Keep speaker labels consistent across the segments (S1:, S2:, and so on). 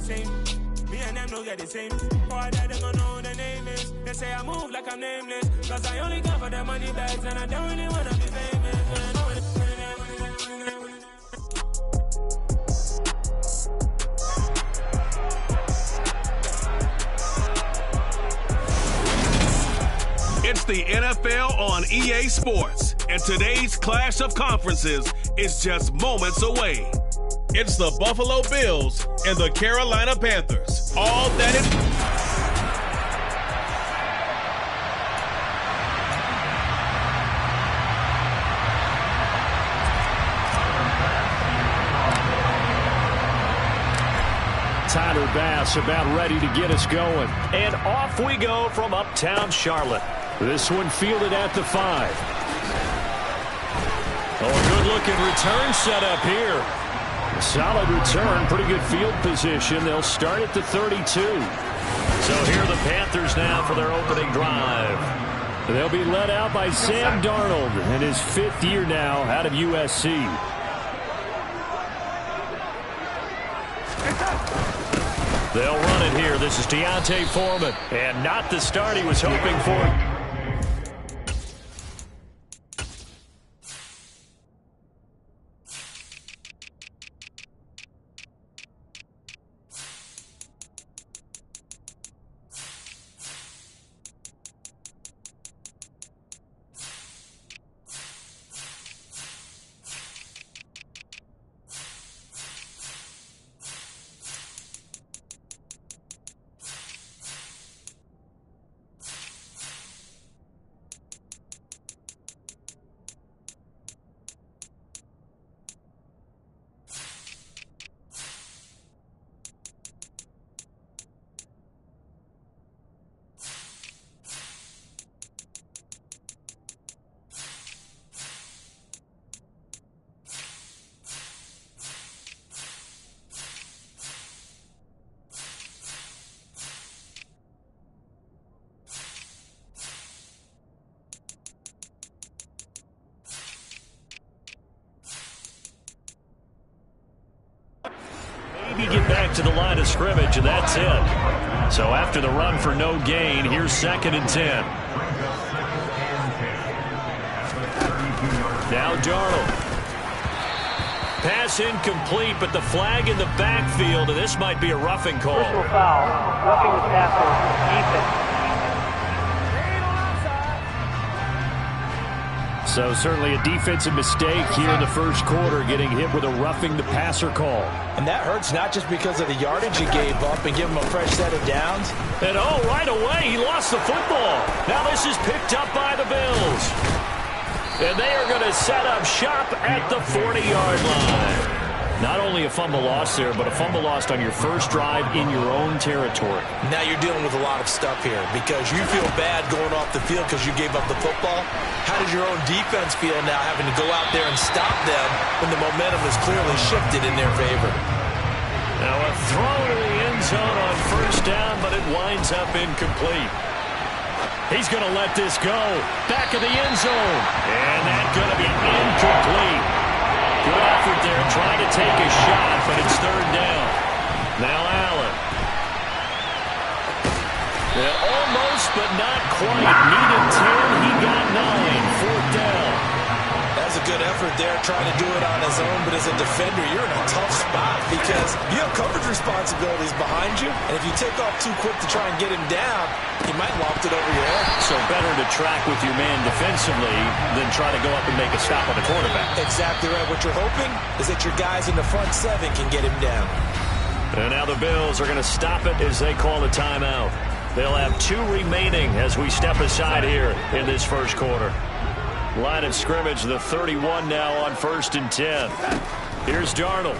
S1: same. Me and them don't get the same. Boy, they don't know who the name is. They say I move like I'm nameless. Cause I only care for the money bags and I don't really wanna be famous.
S2: It's the NFL on EA Sports, and today's clash of conferences is just moments away. It's the Buffalo Bills and the Carolina Panthers. All that is...
S3: Tyler Bass about ready to get us going. And off we go from uptown Charlotte. This one fielded at the 5. Oh, a good-looking return set up here. Solid return, pretty good field position. They'll start at the 32. So here are the Panthers now for their opening drive. They'll be led out by Sam Darnold in his 5th year now out of USC. They'll run it here. This is Deontay Foreman. And not the start he was hoping for. Get back to the line of scrimmage, and that's it. So after the run for no gain, here's 2nd and 10. Now Darnold. Pass incomplete, but the flag in the backfield, and this might be a roughing call.
S4: Personal foul. Roughing the passer. Defense.
S3: So certainly a defensive mistake here in the first quarter, getting hit with a roughing the passer call.
S5: And that hurts not just because of the yardage he gave up and give him a fresh set of downs.
S3: And right away, he lost the football. Now this is picked up by the Bills. And they are going to set up shop at the 40-yard line. Not only a fumble loss there, but a fumble lost on your first drive in your own territory.
S5: Now you're dealing with a lot of stuff here because you feel bad going off the field because you gave up the football. How does your own defense feel now having to go out there and stop them when the momentum is clearly shifted in their favor?
S3: Now a throw to the end zone on first down, but it winds up incomplete. He's going to let this go. Back of the end zone. And that's going to be incomplete. Good effort there, trying to take a shot, but it's 3rd down. Now Allen. Yeah, almost, but not quite. Needed 10, he got 9. 4th down.
S5: That's a good effort there, trying to do it on his own, but as a defender, you're in a tough spot because you have coverage responsibilities behind you, and if you take off too quick to try and get him down, he might loft it over your head.
S3: So better to track with your man defensively than try to go up and make a stop on the quarterback.
S5: Exactly right. What you're hoping is that your guys in the front 7 can get him down.
S3: And now the Bills are going to stop it as they call the timeout. They'll have 2 remaining as we step aside here in this first quarter. Line of scrimmage, the 31 now on 1st and 10. Here's Darnold.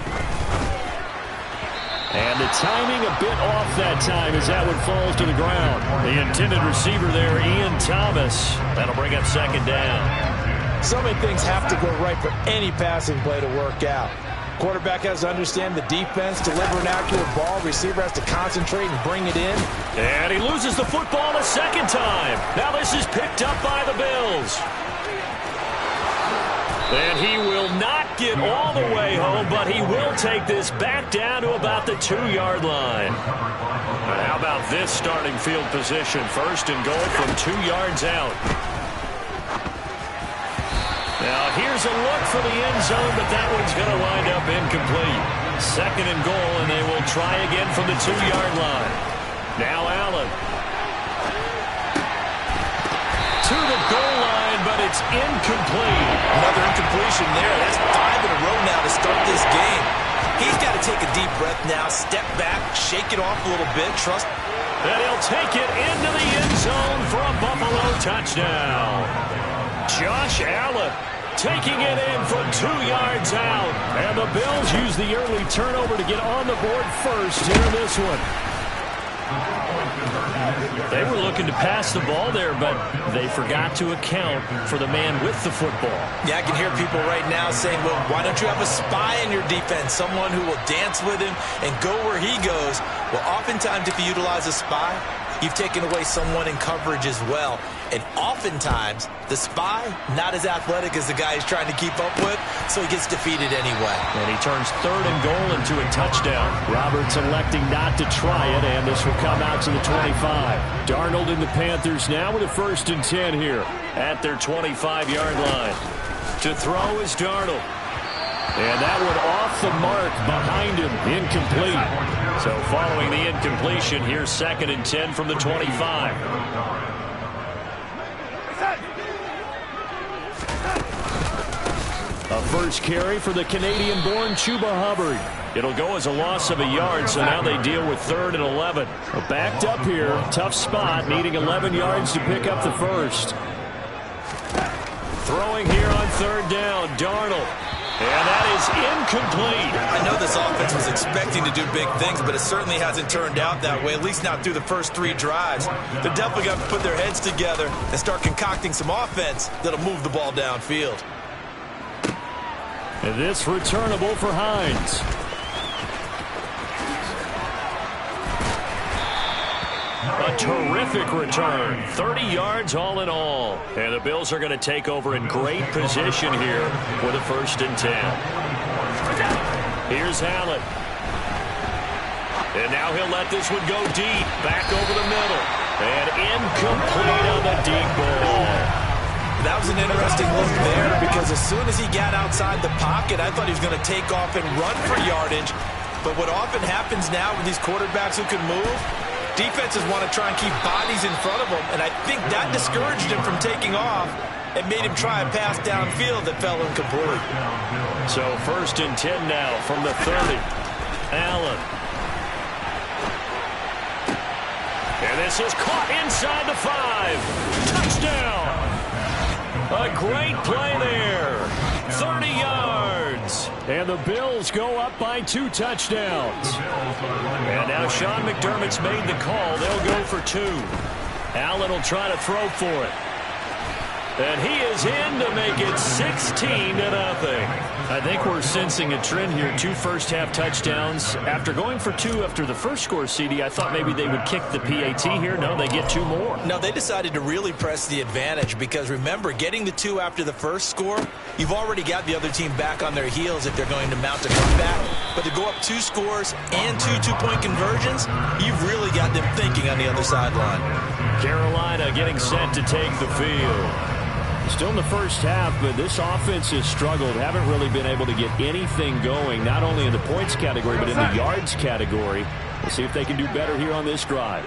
S3: And the timing a bit off that time as that one falls to the ground. The intended receiver there, Ian Thomas. That'll bring up 2nd down.
S5: So many things have to go right for any passing play to work out. Quarterback has to understand the defense, deliver an accurate ball. Receiver has to concentrate and bring it in.
S3: And he loses the football a 2nd time. Now this is picked up by the Bills. And he will not quite get all the way home, but he will take this back down to about the 2-yard line. And how about this starting field position? First and goal from 2 yards out. Now here's a look for the end zone, but that one's going to wind up incomplete. Second and goal, and they will try again from the 2-yard line. Now Allen. To the goal line, but it's incomplete.
S5: Another incompletion there. That's 5 in a row now to start this game. He's got to take a deep breath now, step back, shake it off a little bit, trust.
S3: And he'll take it into the end zone for a Buffalo touchdown. Josh Allen taking it in from 2 yards out. And the Bills use the early turnover to get on the board first here in this one. They were looking to pass the ball there, but they forgot to account for the man with the football.
S5: Yeah, I can hear people right now saying, well, why don't you have a spy in your defense, someone who will dance with him and go where he goes? Well, oftentimes if you utilize a spy, you've taken away someone in coverage as well. And oftentimes, the spy, not as athletic as the guy he's trying to keep up with, so he gets defeated anyway.
S3: And he turns 3rd and goal into a touchdown. Roberts electing not to try it, and this will come out to the 25. Darnold and the Panthers now with a 1st and 10 here at their 25-yard line. To throw is Darnold. And that one off the mark behind him, incomplete. So following the incompletion, here's 2nd and 10 from the 25. A first carry for the Canadian-born Chuba Hubbard. It'll go as a loss of a yard, so now they deal with 3rd and 11. Backed up here, tough spot, needing 11 yards to pick up the first. Throwing here on 3rd down, Darnold. And that is incomplete.
S5: I know this offense was expecting to do big things, but it certainly hasn't turned out that way, at least not through the first 3 drives. They're definitely going to put their heads together and start concocting some offense that'll move the ball downfield.
S3: And this returnable for Hines. A terrific return. 30 yards all in all. And the Bills are going to take over in great position here with a 1st and 10. Here's Allen. And now he'll let this one go deep. Back over the middle. And incomplete on the deep ball.
S5: That was an interesting look there because as soon as he got outside the pocket, I thought he was going to take off and run for yardage. But what often happens now with these quarterbacks who can move, defenses want to try and keep bodies in front of them, and I think that discouraged him from taking off and made him try a pass downfield that fell incomplete.
S3: So 1st and 10 now from the 30. Allen. And this is caught inside the 5. Touchdown. A great play there. 30 yards. And the Bills go up by 2 touchdowns. And now Sean McDermott's made the call. They'll go for 2. Allen will try to throw for it. And he is in to make it 16-0. I think we're sensing a trend here. 2 first-half touchdowns. After going for 2 after the first score, CD, I thought maybe they would kick the PAT here. No, they get 2 more.
S5: No, they decided to really press the advantage because, remember, getting the 2 after the first score, you've already got the other team back on their heels if they're going to mount a comeback. But to go up 2 scores and 2 two-point conversions, you've really got them thinking on the other sideline.
S3: Carolina getting set to take the field. Still in the first half, but this offense has struggled. Haven't really been able to get anything going, not only in the points category, but in the yards category. We'll see if they can do better here on this drive.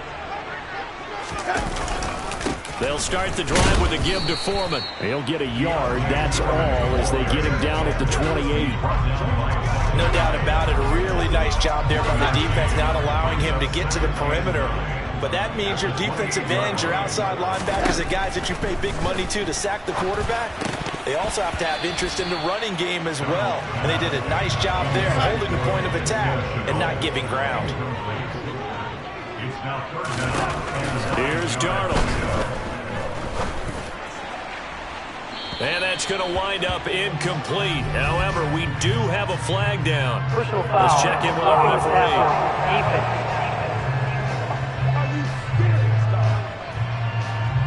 S3: They'll start the drive with a give to Foreman. He'll get a yard, that's all, as they get him down at the 28.
S5: No doubt about it. A really nice job there by the defense, not allowing him to get to the perimeter. But that means your defensive ends, your outside linebackers, the guys that you pay big money to sack the quarterback, they also have to have interest in the running game as well. And they did a nice job there, holding the point of attack and not giving ground.
S3: Here's Darnold. And that's going to wind up incomplete. However, we do have a flag down.
S4: Personal foul.
S3: Let's check in with our referee.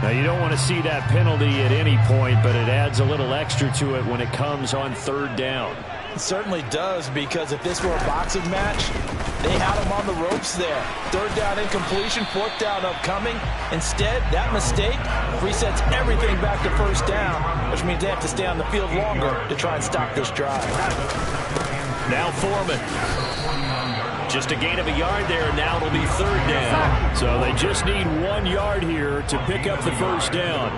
S3: Now, you don't want to see that penalty at any point, but it adds a little extra to it when it comes on third down.
S5: It certainly does, because if this were a boxing match, they had him on the ropes there. Third down incompletion, fourth down upcoming. Instead, that mistake resets everything back to first down, which means they have to stay on the field longer to try and stop this drive.
S3: Now Foreman. Just a gain of a yard there, and now it'll be third down. So they just need 1 yard here to pick up the first down.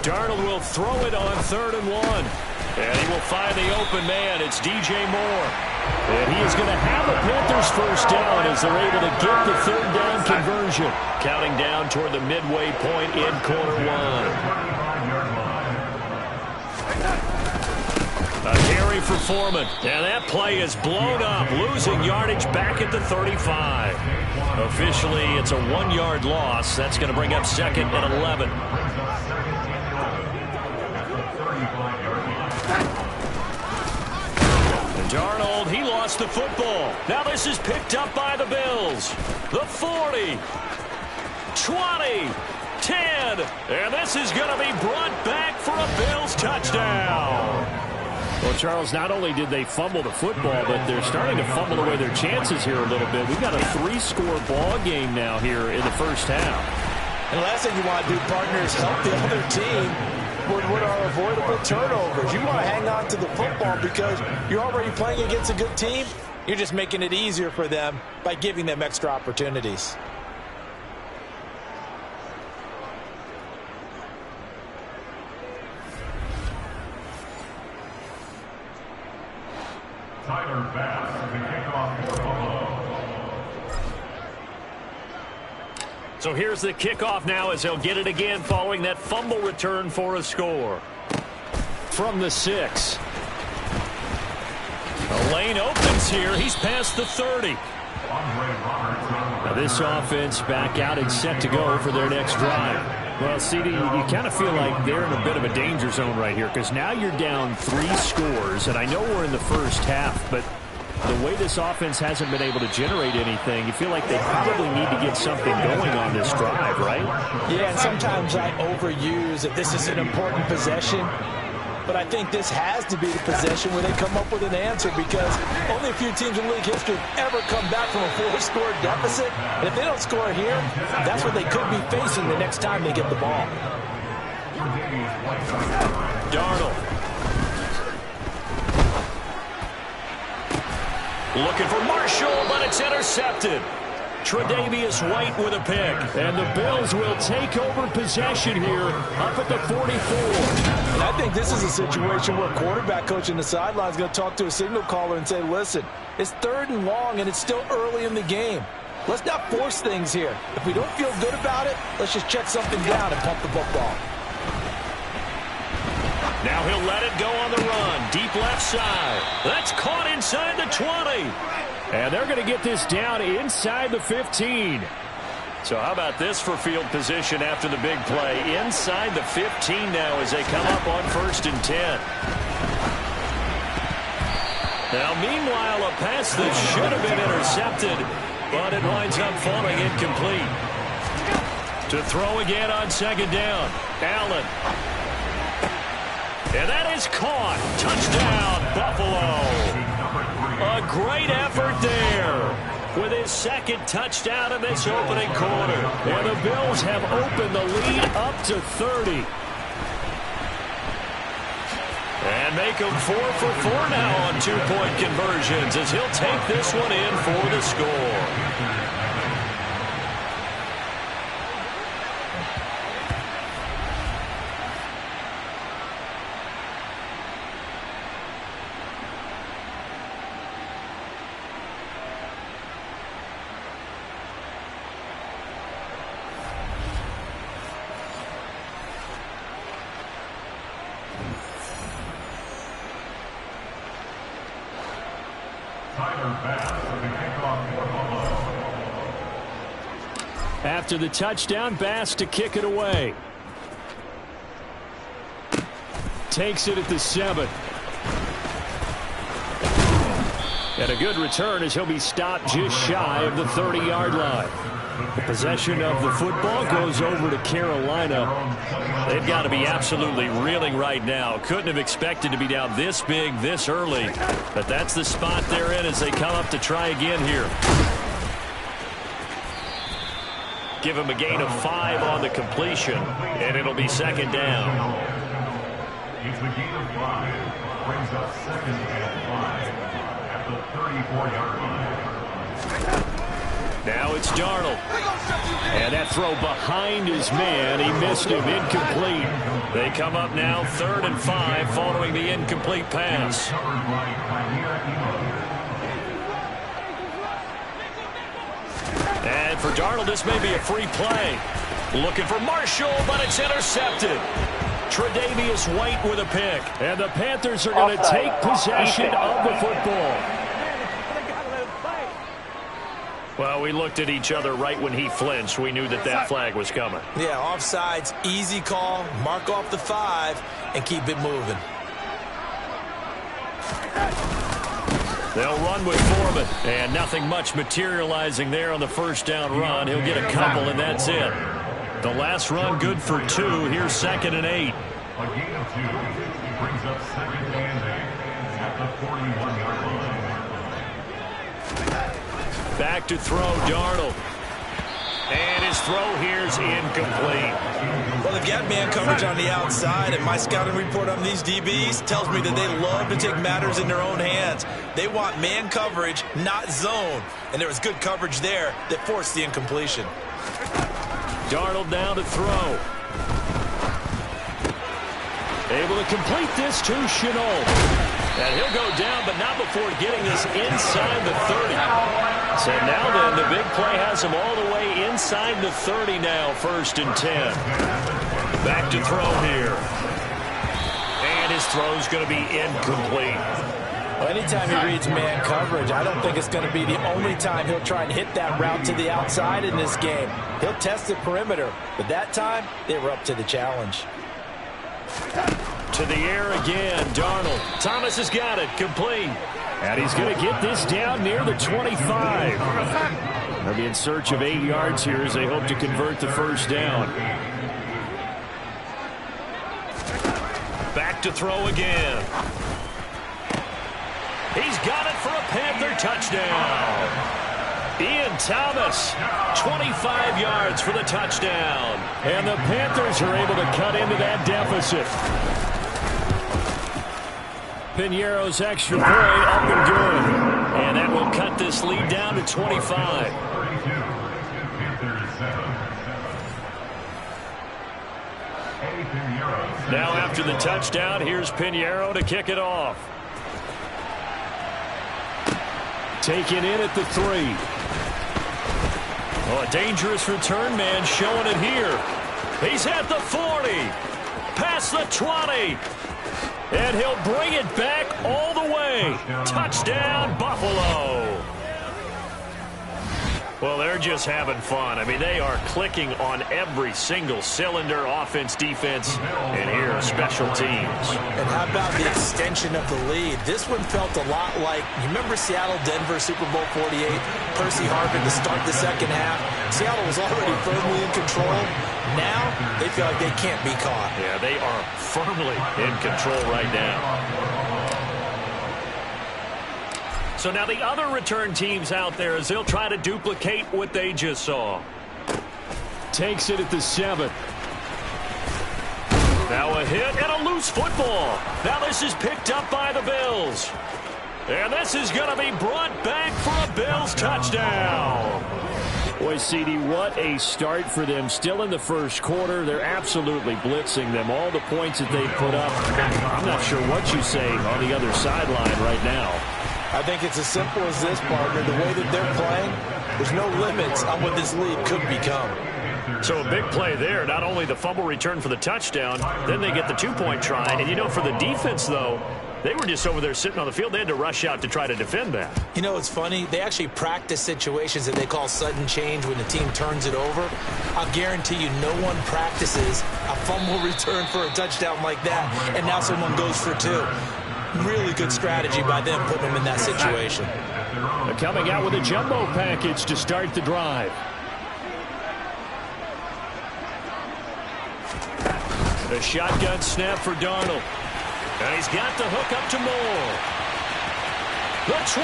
S3: Darnold will throw it on 3rd and 1. And he will find the open man. It's DJ Moore. And he is going to have a Panthers first down as they're able to get the third down conversion. Counting down toward the midway point in quarter 1. A carry for Foreman. And that play is blown up, losing yardage back at the 35. Officially, it's a 1-yard loss. That's going to bring up 2nd and 11. And Darnold, he lost the football. Now this is picked up by the Bills. The 40, 20, 10. And this is going to be brought back for a Bills touchdown. Well, Charles, not only did they fumble the football, but they're starting to fumble away their chances here a little bit. We've got a 3-score ball game now here in the first half.
S5: And the last thing you want to do, partner, is help the other team with what are avoidable turnovers. You want to hang on to the football because you're already playing against a good team. You're just making it easier for them by giving them extra opportunities.
S6: Tyler Bass, the kickoff for Buffalo.
S3: So here's the kickoff now as they'll get it again following that fumble return for a score. From the 6. The lane opens here. He's past the 30. Now this offense back out and set to go for their next drive. Well, CD, you kind of feel like they're in a bit of a danger zone right here because now you're down 3 scores, and I know we're in the first half, but the way this offense hasn't been able to generate anything, you feel like they probably need to get something going on this drive, right?
S5: Yeah, and sometimes I overuse that this is an important possession, but I think this has to be the possession where they come up with an answer because only a few teams in league history have ever come back from a 4-score deficit. And if they don't score here, that's what they could be facing the next time they get the ball.
S3: Darnold. Looking for Marshall, but it's intercepted. Tre'Davious White with a pick. And the Bills will take over possession here up at the 44.
S5: And I think this is a situation where quarterback coach in the sideline is going to talk to a signal caller and say, listen, it's 3rd and long and it's still early in the game. Let's not force things here. If we don't feel good about it, let's just check something down and pump the football.
S3: Now he'll let it go on the run. Deep left side. That's caught inside the 20. And they're going to get this down inside the 15. So how about this for field position after the big play? Inside the 15 now as they come up on 1st and 10. Now, meanwhile, a pass that should have been intercepted, but it winds up falling incomplete. To throw again on 2nd down. Allen. And that is caught. Touchdown, Buffalo. A great effort there with his 2nd touchdown in this opening quarter. And the Bills have opened the lead up to 30. And make him 4 for 4 now on 2-point conversions as he'll take this one in for the score. After the touchdown, Bass to kick it away. Takes it at the 7. And a good return as he'll be stopped just shy of the 30-yard line. The possession of the football goes over to Carolina. They've got to be absolutely reeling right now. Couldn't have expected to be down this big this early. But that's the spot they're in as they come up to try again here. Give him a gain of 5 on the completion, and it'll be second down.
S6: It's a gain of 5. Brings up 2nd and 5 at the 34-yard line.
S3: Now it's Darnold. And that throw behind his man. He missed him. Incomplete. They come up now 3rd and 5 following the incomplete pass. And for Darnold, this may be a free play. Looking for Marshall, but it's intercepted. Tre'Davious White with a pick. And the Panthers are going to take possession of the football. Well, we looked at each other right when he flinched. We knew that that flag was coming.
S5: Yeah, offsides, easy call. Mark off the 5 and keep it moving.
S3: They'll run with Foreman, and nothing much materializing there on the first down run. He'll get a couple, and that's it. The last run good for 2. Here's 2nd and 8.
S6: A gain of 2 brings up 2nd and 8 at the 41-yard line.
S3: Back to throw, Darnold. And his throw here's incomplete.
S5: Well, they've got man coverage on the outside, and my scouting report on these DBs tells me that they love to take matters in their own hands. They want man coverage, not zone. And there was good coverage there that forced the incompletion.
S3: Darnold down to throw. Able to complete this to Shenault. And he'll go down, but not before getting this inside the 30. So now then, the big play has him all the way inside the 30 now, 1st and 10. Back to throw here. And his throw's going to be incomplete.
S5: Well, anytime he reads man coverage, I don't think it's going to be the only time he'll try and hit that route to the outside in this game. He'll test the perimeter, but that time, they were up to the challenge.
S3: To the air again, Darnold. Thomas has got it, complete. And he's going to get this down near the 25. They'll be in search of 8 yards here as they hope to convert the first down. Back to throw again. He's got it for a Panther touchdown. Ian Thomas, 25 yards for the touchdown. And the Panthers are able to cut into that deficit. Piñeiro's extra point up and good. And that will cut this lead down to 25. Now after the touchdown, here's Piñeiro to kick it off. Taken in at the 3. Oh, a dangerous return man showing it here. He's at the 40. Past the 20. And he'll bring it back all the way. Touchdown, Buffalo. Well, they're just having fun. I mean, they are clicking on every single cylinder, offense, defense, and here, special teams.
S5: And how about the extension of the lead? This one felt a lot like, you remember Seattle-Denver Super Bowl 48? Percy Harvin to start the second half. Seattle was already firmly in control. Now, they feel like they can't be caught.
S3: Yeah, they are firmly in control right now. So now the other return teams out there as they'll try to duplicate what they just saw. Takes it at the 7. Now a hit and a loose football. Now this is picked up by the Bills. And this is going to be brought back for a Bills touchdown. Boy, CD, what a start for them. Still in the first quarter. They're absolutely blitzing them. All the points that they put up. I'm not sure what you say on the other sideline right now.
S5: I think it's as simple as this, partner. The way that they're playing, there's no limits on what this lead could become.
S3: So a big play there. Not only the fumble return for the touchdown, then they get the 2-point try. And, you know, for the defense, though, they were just over there sitting on the field. They had to rush out to try to defend that.
S5: You know, it's funny. They actually practice situations that they call sudden change when the team turns it over. I'll guarantee you no one practices a fumble return for a touchdown like that, and now someone goes for 2. Really good strategy by them putting them in that situation.
S3: They're coming out with a jumbo package to start the drive. The shotgun snap for Darnold. And he's got the hook up to Moore. The 20.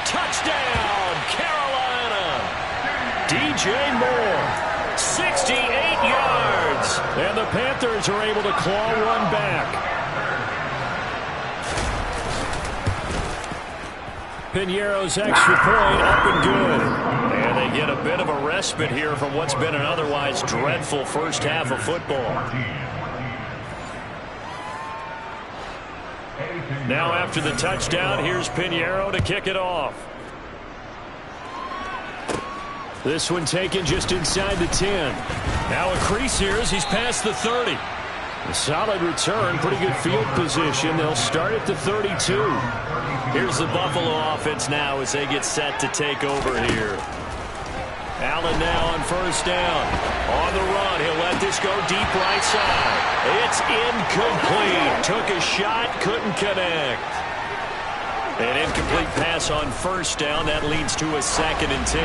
S3: Touchdown, Carolina. DJ Moore, 68 yards. And the Panthers are able to claw one back. Piñeiro's extra point up and good. And they get a bit of a respite here from what's been an otherwise dreadful first half of football. Now after the touchdown, here's Piñeiro to kick it off. This one taken just inside the 10. Now a crease here as he's past the 30. A solid return, pretty good field position. They'll start at the 32. Here's the Buffalo offense now as they get set to take over here. Allen now on first down. On the run, he'll let this go deep right side. It's incomplete. Took a shot, couldn't connect. An incomplete pass on first down. That leads to a 2nd and 10.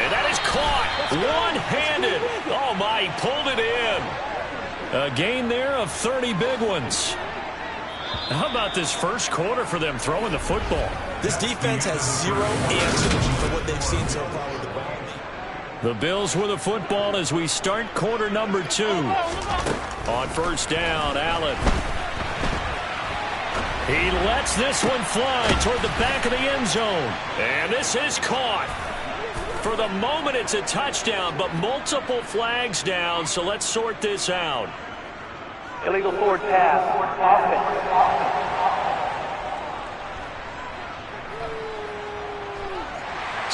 S3: And that is caught. One-handed. Oh, my, he pulled it in. A gain there of 30 big ones. How about this first quarter for them throwing the football?
S5: This defense has zero answers for what they've seen so far with the ball.
S3: The Bills with the football as we start quarter number 2. On first down, Allen. He lets this one fly toward the back of the end zone. And this is caught. For the moment, it's a touchdown, but multiple flags down, so let's sort this out.
S4: Illegal forward pass. Offense.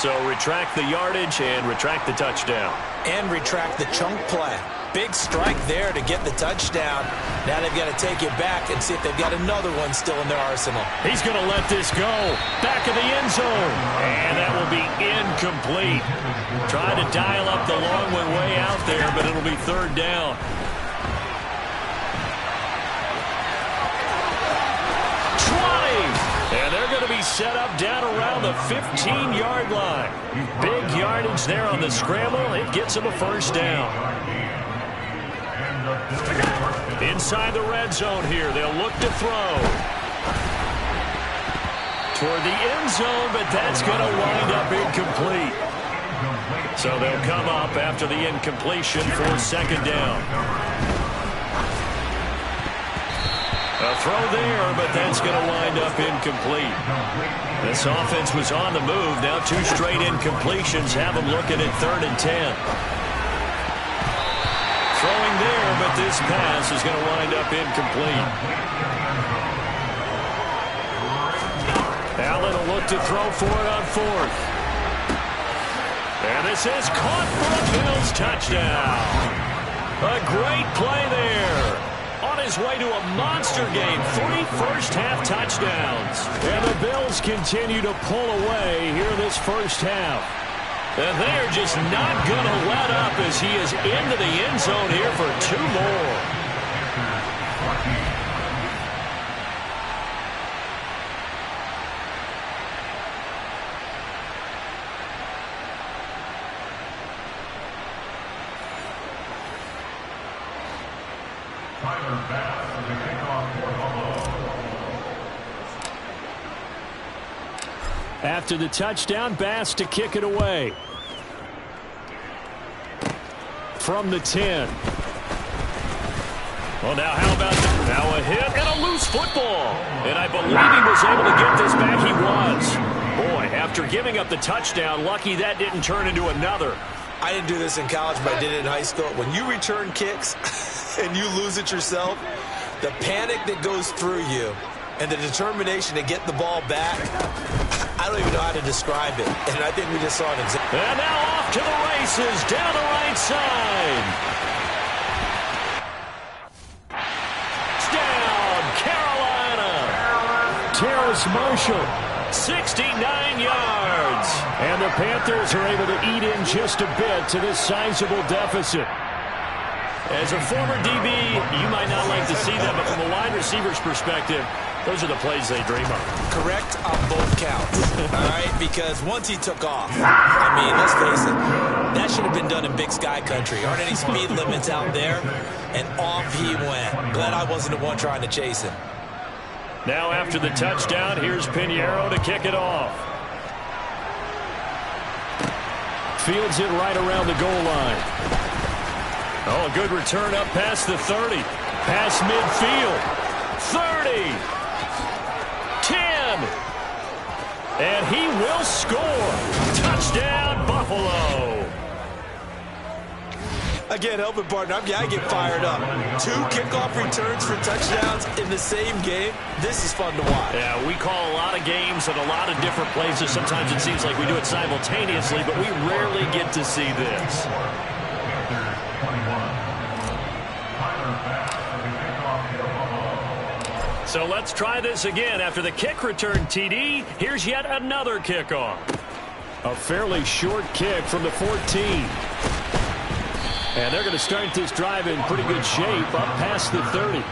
S3: So retract the yardage and retract the touchdown.
S5: And retract the chunk play. Big strike there to get the touchdown. Now they've got to take it back and see if they've got another one still in their arsenal.
S3: He's going to let this go. Back of the end zone. And that will be incomplete. Trying to dial up the long one way out there, but it'll be 3rd down. And they're going to be set up down around the 15-yard line. Big yardage there on the scramble. It gets them a first down. Inside the red zone here. They'll look to throw. Toward the end zone, but that's going to wind up incomplete. So they'll come up after the incompletion for 2nd down. A throw there, but that's going to wind up incomplete. This offense was on the move. Now 2 straight incompletions have them looking at 3rd and 10. Throwing there, but this pass is going to wind up incomplete. Allen will look to throw for it on 4th. And this is caught for a Bills touchdown. A great play there. On his way to a monster game, 3 first-half touchdowns. And the Bills continue to pull away here this first half. And they're just not going to let up as he is into the end zone here for 2 more. After the touchdown, Bass to kick it away. From the 10. Well, now how about now a hit and a loose football. And I believe he was able to get this back. He was. Boy, after giving up the touchdown, lucky that didn't turn into another.
S5: I didn't do this in college, but I did it in high school. When you return kicks and you lose it yourself, the panic that goes through you and the determination to get the ball back, I don't even know how to describe it. And I think we just saw an example.
S3: And now off to the races down the right side. Touchdown, Carolina. Terrace Marshall, 69 yards. And the Panthers are able to eat in just a bit to this sizable deficit. As a former DB, you might not like to see that, but from a wide receiver's perspective, those are the plays they dream of.
S5: Correct on both counts, all right? Because once he took off, I mean, let's face it, that should have been done in Big Sky country. Aren't any speed limits out there? And off he went. Glad I wasn't the one trying to chase him.
S3: Now after the touchdown, here's Pinheiro to kick it off. Fields it right around the goal line. Oh, a good return up past the 30. Past midfield. 30. 10. And he will score. Touchdown, Buffalo.
S5: I can't help it, partner. I get fired up. 2 kickoff returns for touchdowns in the same game. This is fun to watch.
S3: Yeah, we call a lot of games at a lot of different places. Sometimes it seems like we do it simultaneously, but we rarely get to see this. So let's try this again. After the kick return TD, here's yet another kickoff. A fairly short kick from the 14. And they're going to start this drive in pretty good shape up past the 30.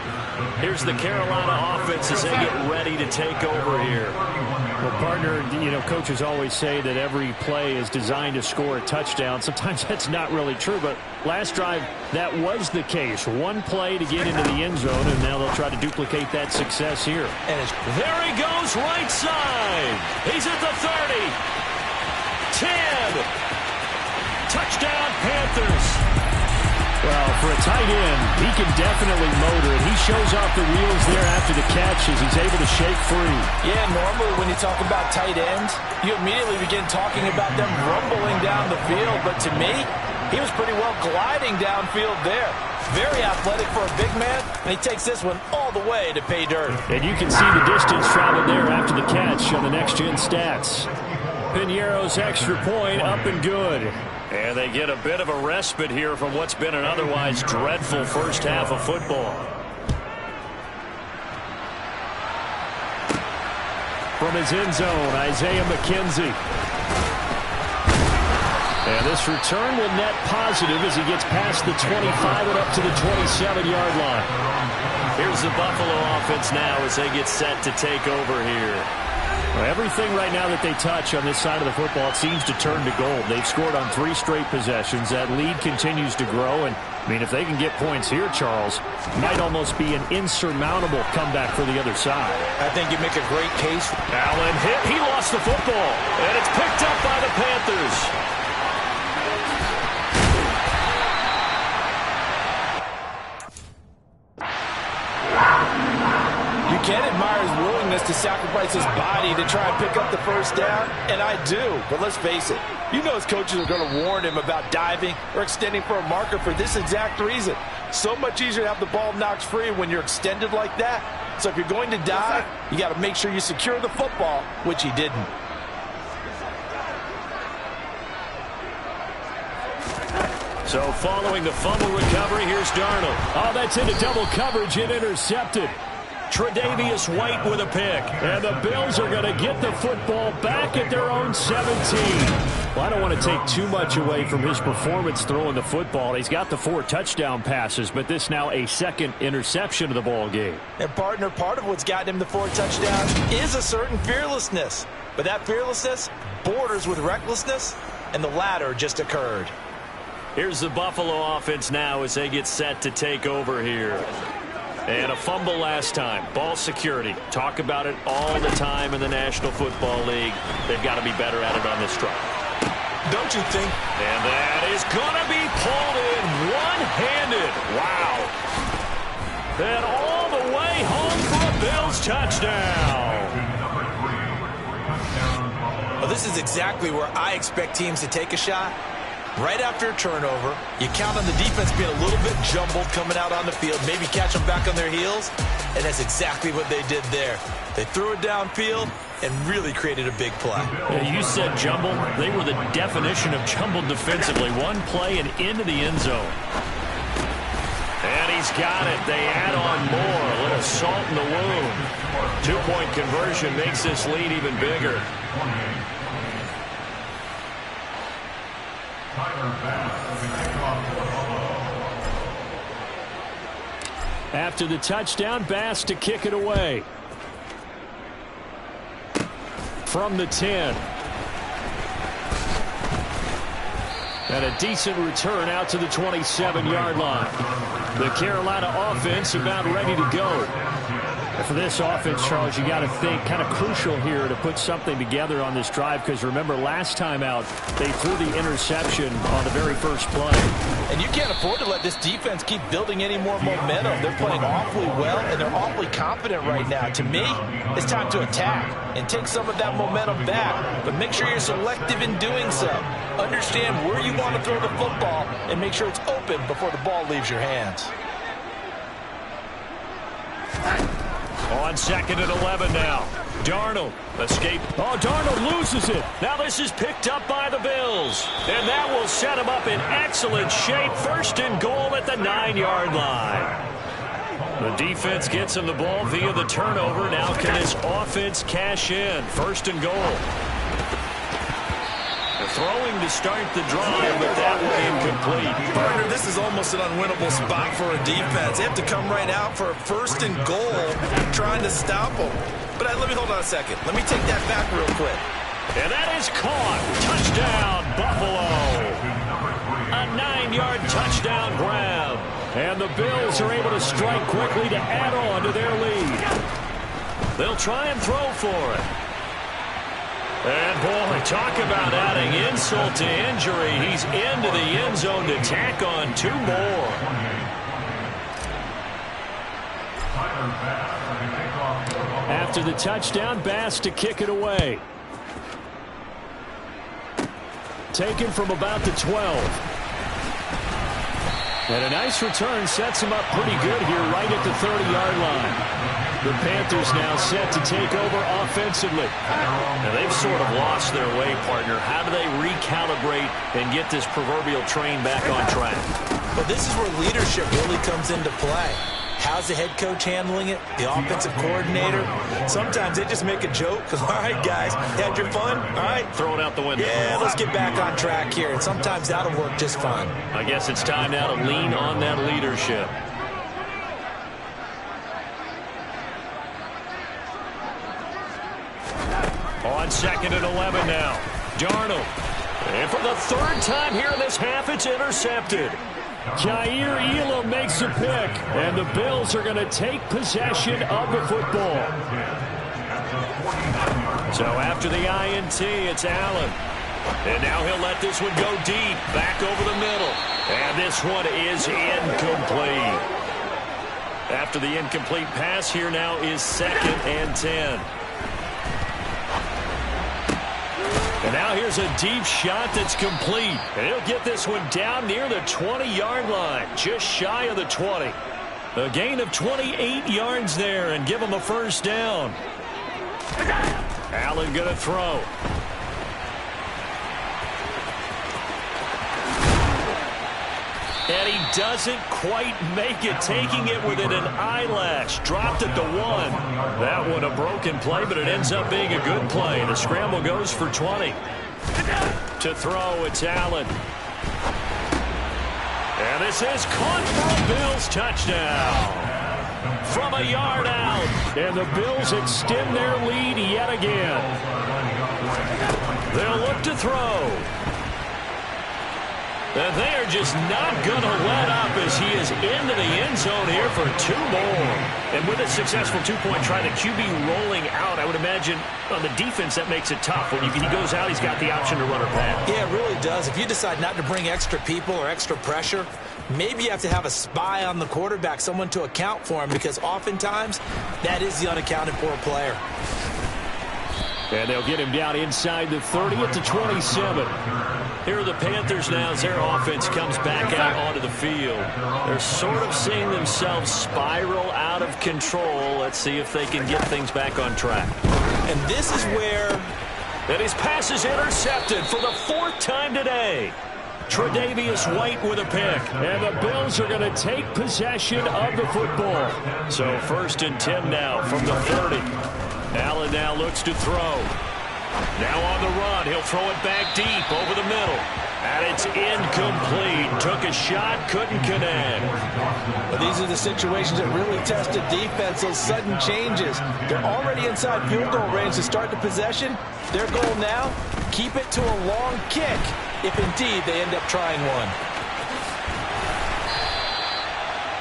S3: Here's the Carolina offense as they get ready to take over here.
S7: Well, partner, you know, coaches always say that every play is designed to score a touchdown. Sometimes that's not really true, but last drive, that was the case. One play to get into the end zone, and now they'll try to duplicate that success here.
S3: And there he goes, right side. He's at the 30. 10. Touchdown, Panthers.
S7: Well, for a tight end, he can definitely motor it. He shows off the wheels there after the catch as he's able to shake free.
S5: Yeah, normally when you talk about tight ends, you immediately begin talking about them rumbling down the field. But to me, he was pretty well gliding downfield there. Very athletic for a big man, and he takes this one all the way to pay dirt.
S7: And you can see the distance traveled there after the catch on the next-gen stats. Pinheiro's extra point up and good.
S3: And they get a bit of a respite here from what's been an otherwise dreadful first half of football.
S7: From his end zone, Isaiah McKenzie. And this return will net positive as he gets past the 25 and up to the 27-yard line.
S3: Here's the Buffalo offense now as they get set to take over here.
S7: Well, everything right now that they touch on this side of the football, it seems to turn to gold. They've scored on 3 straight possessions. That lead continues to grow. And, I mean, if they can get points here, Charles, might almost be an insurmountable comeback for the other side.
S5: I think you make a great case.
S3: Allen hit. He lost the football. And it's picked up by the Panthers.
S5: You can admire his willingness to sacrifice his body to try and pick up the first down, and I do. But let's face it, you know his coaches are going to warn him about diving or extending for a marker for this exact reason. So much easier to have the ball knocked free when you're extended like that. So if you're going to dive, you got to make sure you secure the football, which he didn't.
S3: So following the fumble recovery, here's Darnold.
S7: Oh, that's into double coverage and intercepted.
S3: Tre'Davious White with a pick.
S7: And the Bills are going to get the football back at their own 17. Well, I don't want to take too much away from his performance throwing the football. He's got the 4 touchdown passes, but this now a second interception of the ball game.
S5: And, partner, part of what's gotten him the 4 touchdowns is a certain fearlessness. But that fearlessness borders with recklessness, and the latter just occurred.
S3: Here's the Buffalo offense now as they get set to take over here. And a fumble last time. Ball security. Talk about it all the time in the National Football League. They've got to be better at it on this drive.
S5: Don't you think?
S3: And that is going to be pulled in one-handed. Wow. And all the way home for a Bills touchdown.
S5: Well, this is exactly where I expect teams to take a shot. Right after a turnover, you count on the defense being a little bit jumbled coming out on the field, maybe catch them back on their heels, and that's exactly what they did there. They threw it downfield and really created a big play.
S3: Yeah, you said jumbled. They were the definition of jumbled defensively. One play and into the end zone. And he's got it. They add on more. A little salt in the wound. 2-point conversion makes this lead even bigger.
S7: After the touchdown, Bass to kick it away. From the 10. And a decent return out to the 27-yard line. The Carolina offense about ready to go. For this offense, Charles, you got to think kind of crucial here to put something together on this drive, because remember last time out they threw the interception on the very first play.
S5: And you can't afford to let this defense keep building any more momentum. They're playing awfully well, and they're awfully confident right now. To me, it's time to attack and take some of that momentum back, but make sure you're selective in doing so. Understand where you want to throw the football and make sure it's open before the ball leaves your hands.
S3: On 2nd and 11 now. Darnold escape. Oh, Darnold loses it. Now this is picked up by the Bills. And that will set him up in excellent shape. 1st and goal at the 9-yard line. The defense gets him the ball via the turnover. Now can this offense cash in? 1st and goal. Throwing to start the drive, but that one incomplete.
S5: Partner, this is almost an unwinnable spot for a defense. They have to come right out for a 1st and goal trying to stop them. But let me hold on a second. Let me take that back real quick.
S3: And that is caught. Touchdown, Buffalo. A 9-yard touchdown grab. And the Bills are able to strike quickly to add on to their lead. They'll try and throw for it. And, boy, talk about adding insult to injury. He's into the end zone to tack on 2 more.
S7: After the touchdown, Bass to kick it away. Taken from about the 12. And a nice return sets him up pretty good here right at the 30-yard line. The Panthers now set to take over offensively.
S3: Now they've sort of lost their way, partner. How do they recalibrate and get this proverbial train back on track?
S5: Well, this is where leadership really comes into play. How's the head coach handling it? The offensive coordinator? Sometimes they just make a joke. All right, guys, you had your fun? All right.
S3: Throw it out the window.
S5: Yeah, let's get back on track here. And sometimes that'll work just fine.
S3: I guess it's time now to lean on that leadership. On 2nd and 11 now. Darnold. And for the 3rd time here in this half, it's intercepted.
S7: Jair Elam makes a pick, and the Bills are going to take possession of the football.
S3: So after the INT, it's Allen. And now he'll let this one go deep, back over the middle. And this one is incomplete. After the incomplete pass, here now is 2nd and 10. And now here's a deep shot that's complete. And he'll get this one down near the 20-yard line, just shy of the 20. A gain of 28 yards there and give him a 1st down. Allen going to throw. And he doesn't quite make it, taking it within an eyelash. Dropped at the 1. That one a broken play, but it ends up being a good play. The scramble goes for 20. To throw, it's Allen. And this is caught for a Bills touchdown. From a yard out.
S7: And the Bills extend their lead yet again.
S3: They'll look to throw. And they are just not going to let up as he is into the end zone here for 2 more. And with a successful 2-point try, the QB rolling out, I would imagine on the defense that makes it tough. When he goes out, he's got the option to run or pass.
S5: Yeah, it really does. If you decide not to bring extra people or extra pressure, maybe you have to have a spy on the quarterback, someone to account for him, because oftentimes that is the unaccounted for player.
S7: And they'll get him down inside the 30 at the 27.
S3: Here are the Panthers now as their offense comes back out onto the field. They're sort of seeing themselves spiral out of control. Let's see if they can get things back on track.
S5: And this is where...
S3: And his pass is intercepted for the 4th time today. Tre'Davious White with a pick.
S7: And the Bills are going to take possession of the football.
S3: So 1st and 10 now from the 30. Allen now looks to throw. Now on the run, he'll throw it back deep over the middle. And it's incomplete. Took a shot, couldn't connect.
S5: But these are the situations that really test a defense, those sudden changes. They're already inside field goal range to start the possession. Their goal now, keep it to a long kick, if indeed they end up trying one.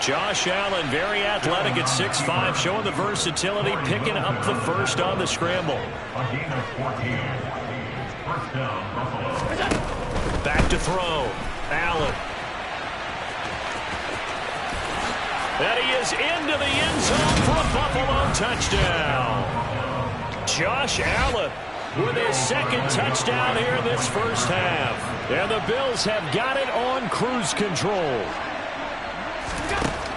S3: Josh Allen, very athletic at 6'5", showing the versatility, picking up the first on the scramble.
S6: A gain of 14. First down, Buffalo.
S3: Back to throw. Allen. And he is into the end zone for a Buffalo touchdown. Josh Allen with his second touchdown here in this first half. And the Bills have got it on cruise control.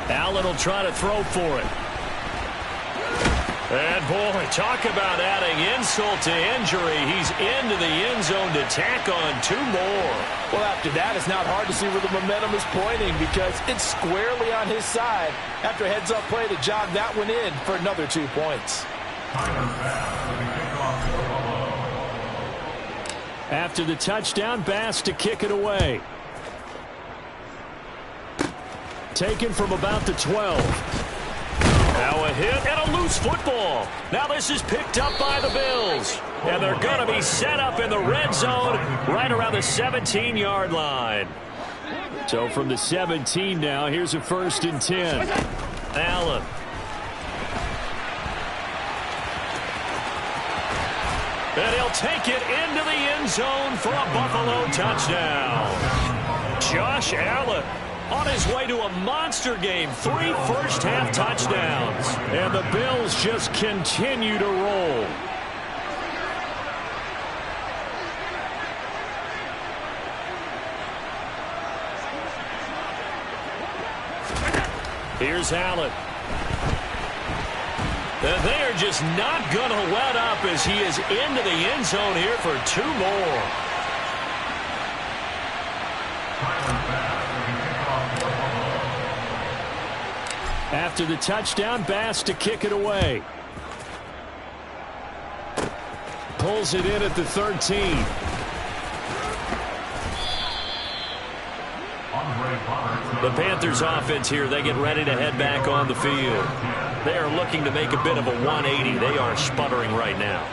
S3: Allen will try to throw for it. And, boy, talk about adding insult to injury. He's into the end zone to tack on 2 more.
S5: Well, after that, it's not hard to see where the momentum is pointing because it's squarely on his side after a heads-up play to jog that one in for another 2 points.
S7: After the touchdown, Bass to kick it away. Taken from about the 12. Now a hit and a loose football. Now this is picked up by the Bills. And they're going to be set up in the red zone right around the 17-yard line. So from the 17 now, here's a 1st and 10. Allen. And he'll take it into the end zone for a Buffalo touchdown. Josh Allen on his way to a monster game. 3 first-half touchdowns. And the Bills just continue to roll. Here's Allen. And they are just not going to let up as he is into the end zone here for 2 more. After the touchdown, Bass to kick it away. Pulls it in at the 13. The Panthers offense here, they get ready to head back on the field. They are looking to make a bit of a 180. They are sputtering right now.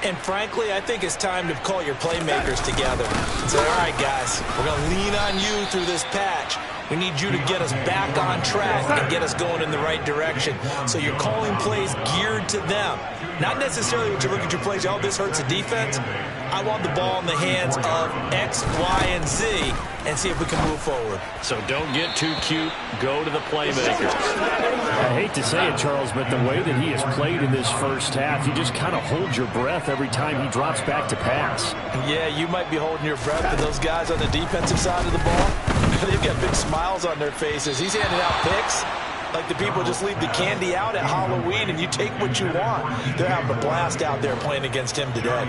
S5: And frankly, I think it's time to call your playmakers together and say, all right, guys, we're going to lean on you through this patch. We need you to get us back on track and get us going in the right direction. So you're calling plays geared to them. Not necessarily when you look at your plays, oh, this hurts the defense. I want the ball in the hands of X, Y, and Z and see if we can move forward.
S3: So don't get too cute. Go to the playmakers.
S7: I hate to say it, Charles, but the way that he has played in this first half, you just kind of hold your breath every time he drops back to pass.
S5: Yeah, you might be holding your breath, but those guys on the defensive side of the ball, they've got big smiles on their faces. He's handing out picks like the people just leave the candy out at Halloween and you take what you want. They're having a blast out there playing against him today.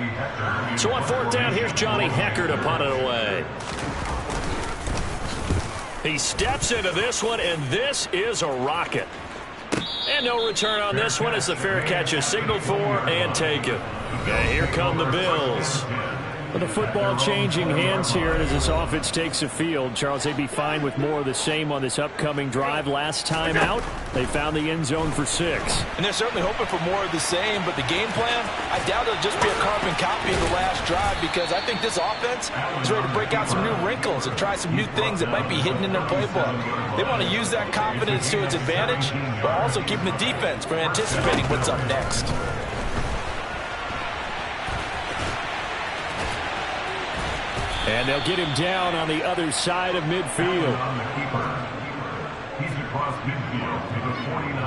S3: So on 4th down, here's Johnny Hecker to punt it away. He steps into this one, and this is a rocket. And no return on this one as the fair catch is signaled for and taken. And here come the Bills. With the football changing hands here as this offense takes the field, Charles, they'd be fine with more of the same on this upcoming drive. Last time out, they found the end zone for 6.
S5: And they're certainly hoping for more of the same, but the game plan, I doubt it'll just be a carbon copy of the last drive because I think this offense is ready to break out some new wrinkles and try some new things that might be hidden in their playbook. They want to use that confidence to its advantage, but also keeping the defense from anticipating what's up next.
S7: And they'll get him down on the other side of midfield.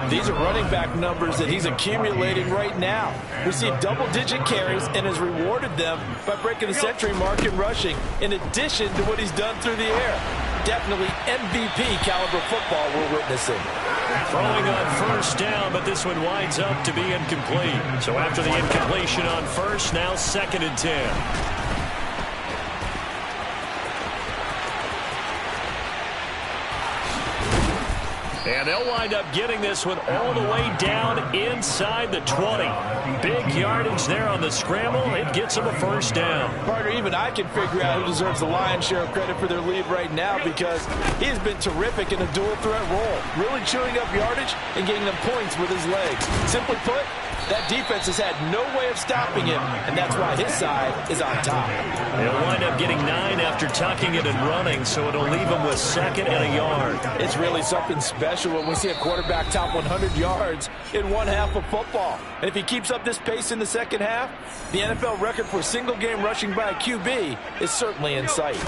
S5: These are running back numbers that he's accumulating right now. Received double-digit carries and has rewarded them by breaking the century mark in rushing, in addition to what he's done through the air. Definitely MVP caliber football we're witnessing.
S3: Throwing on 1st down, but this one winds up to be incomplete. So after the incompletion on 1st, now 2nd and 10. And they'll wind up getting this one all the way down inside the 20. Big yardage there on the scramble. It gets them a first down.
S5: Partner, even I can figure out who deserves the lion's share of credit for their lead right now, because he has been terrific in a dual threat role, really chewing up yardage and getting them points with his legs. Simply put, that defense has had no way of stopping him, and that's why his side is on top.
S3: They'll wind up getting 9 after tucking it and running, so it'll leave them with 2nd and a yard.
S5: It's really something special when we see a quarterback top 100 yards in one half of football. And if he keeps up this pace in the second half, the NFL record for single-game rushing by a QB is certainly in sight.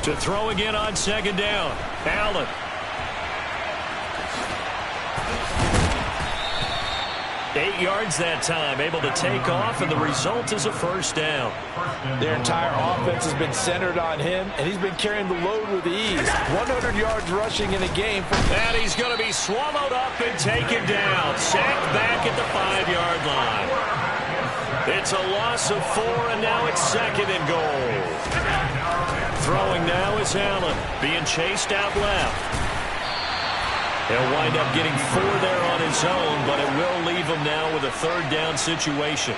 S3: To throw again on 2nd down, Allen. Eight yards that time, able to take off, and the result is a first down.
S5: Their entire offense has been centered on him, and he's been carrying the load with ease. 100 yards rushing in a game.
S3: And he's going to be swallowed up and taken down. Sacked back at the 5-yard line. It's a loss of 4, and now it's 2nd and goal. Throwing now is Allen, being chased out left. He'll wind up getting 4 there on his own, but it will leave him now with a 3rd down situation.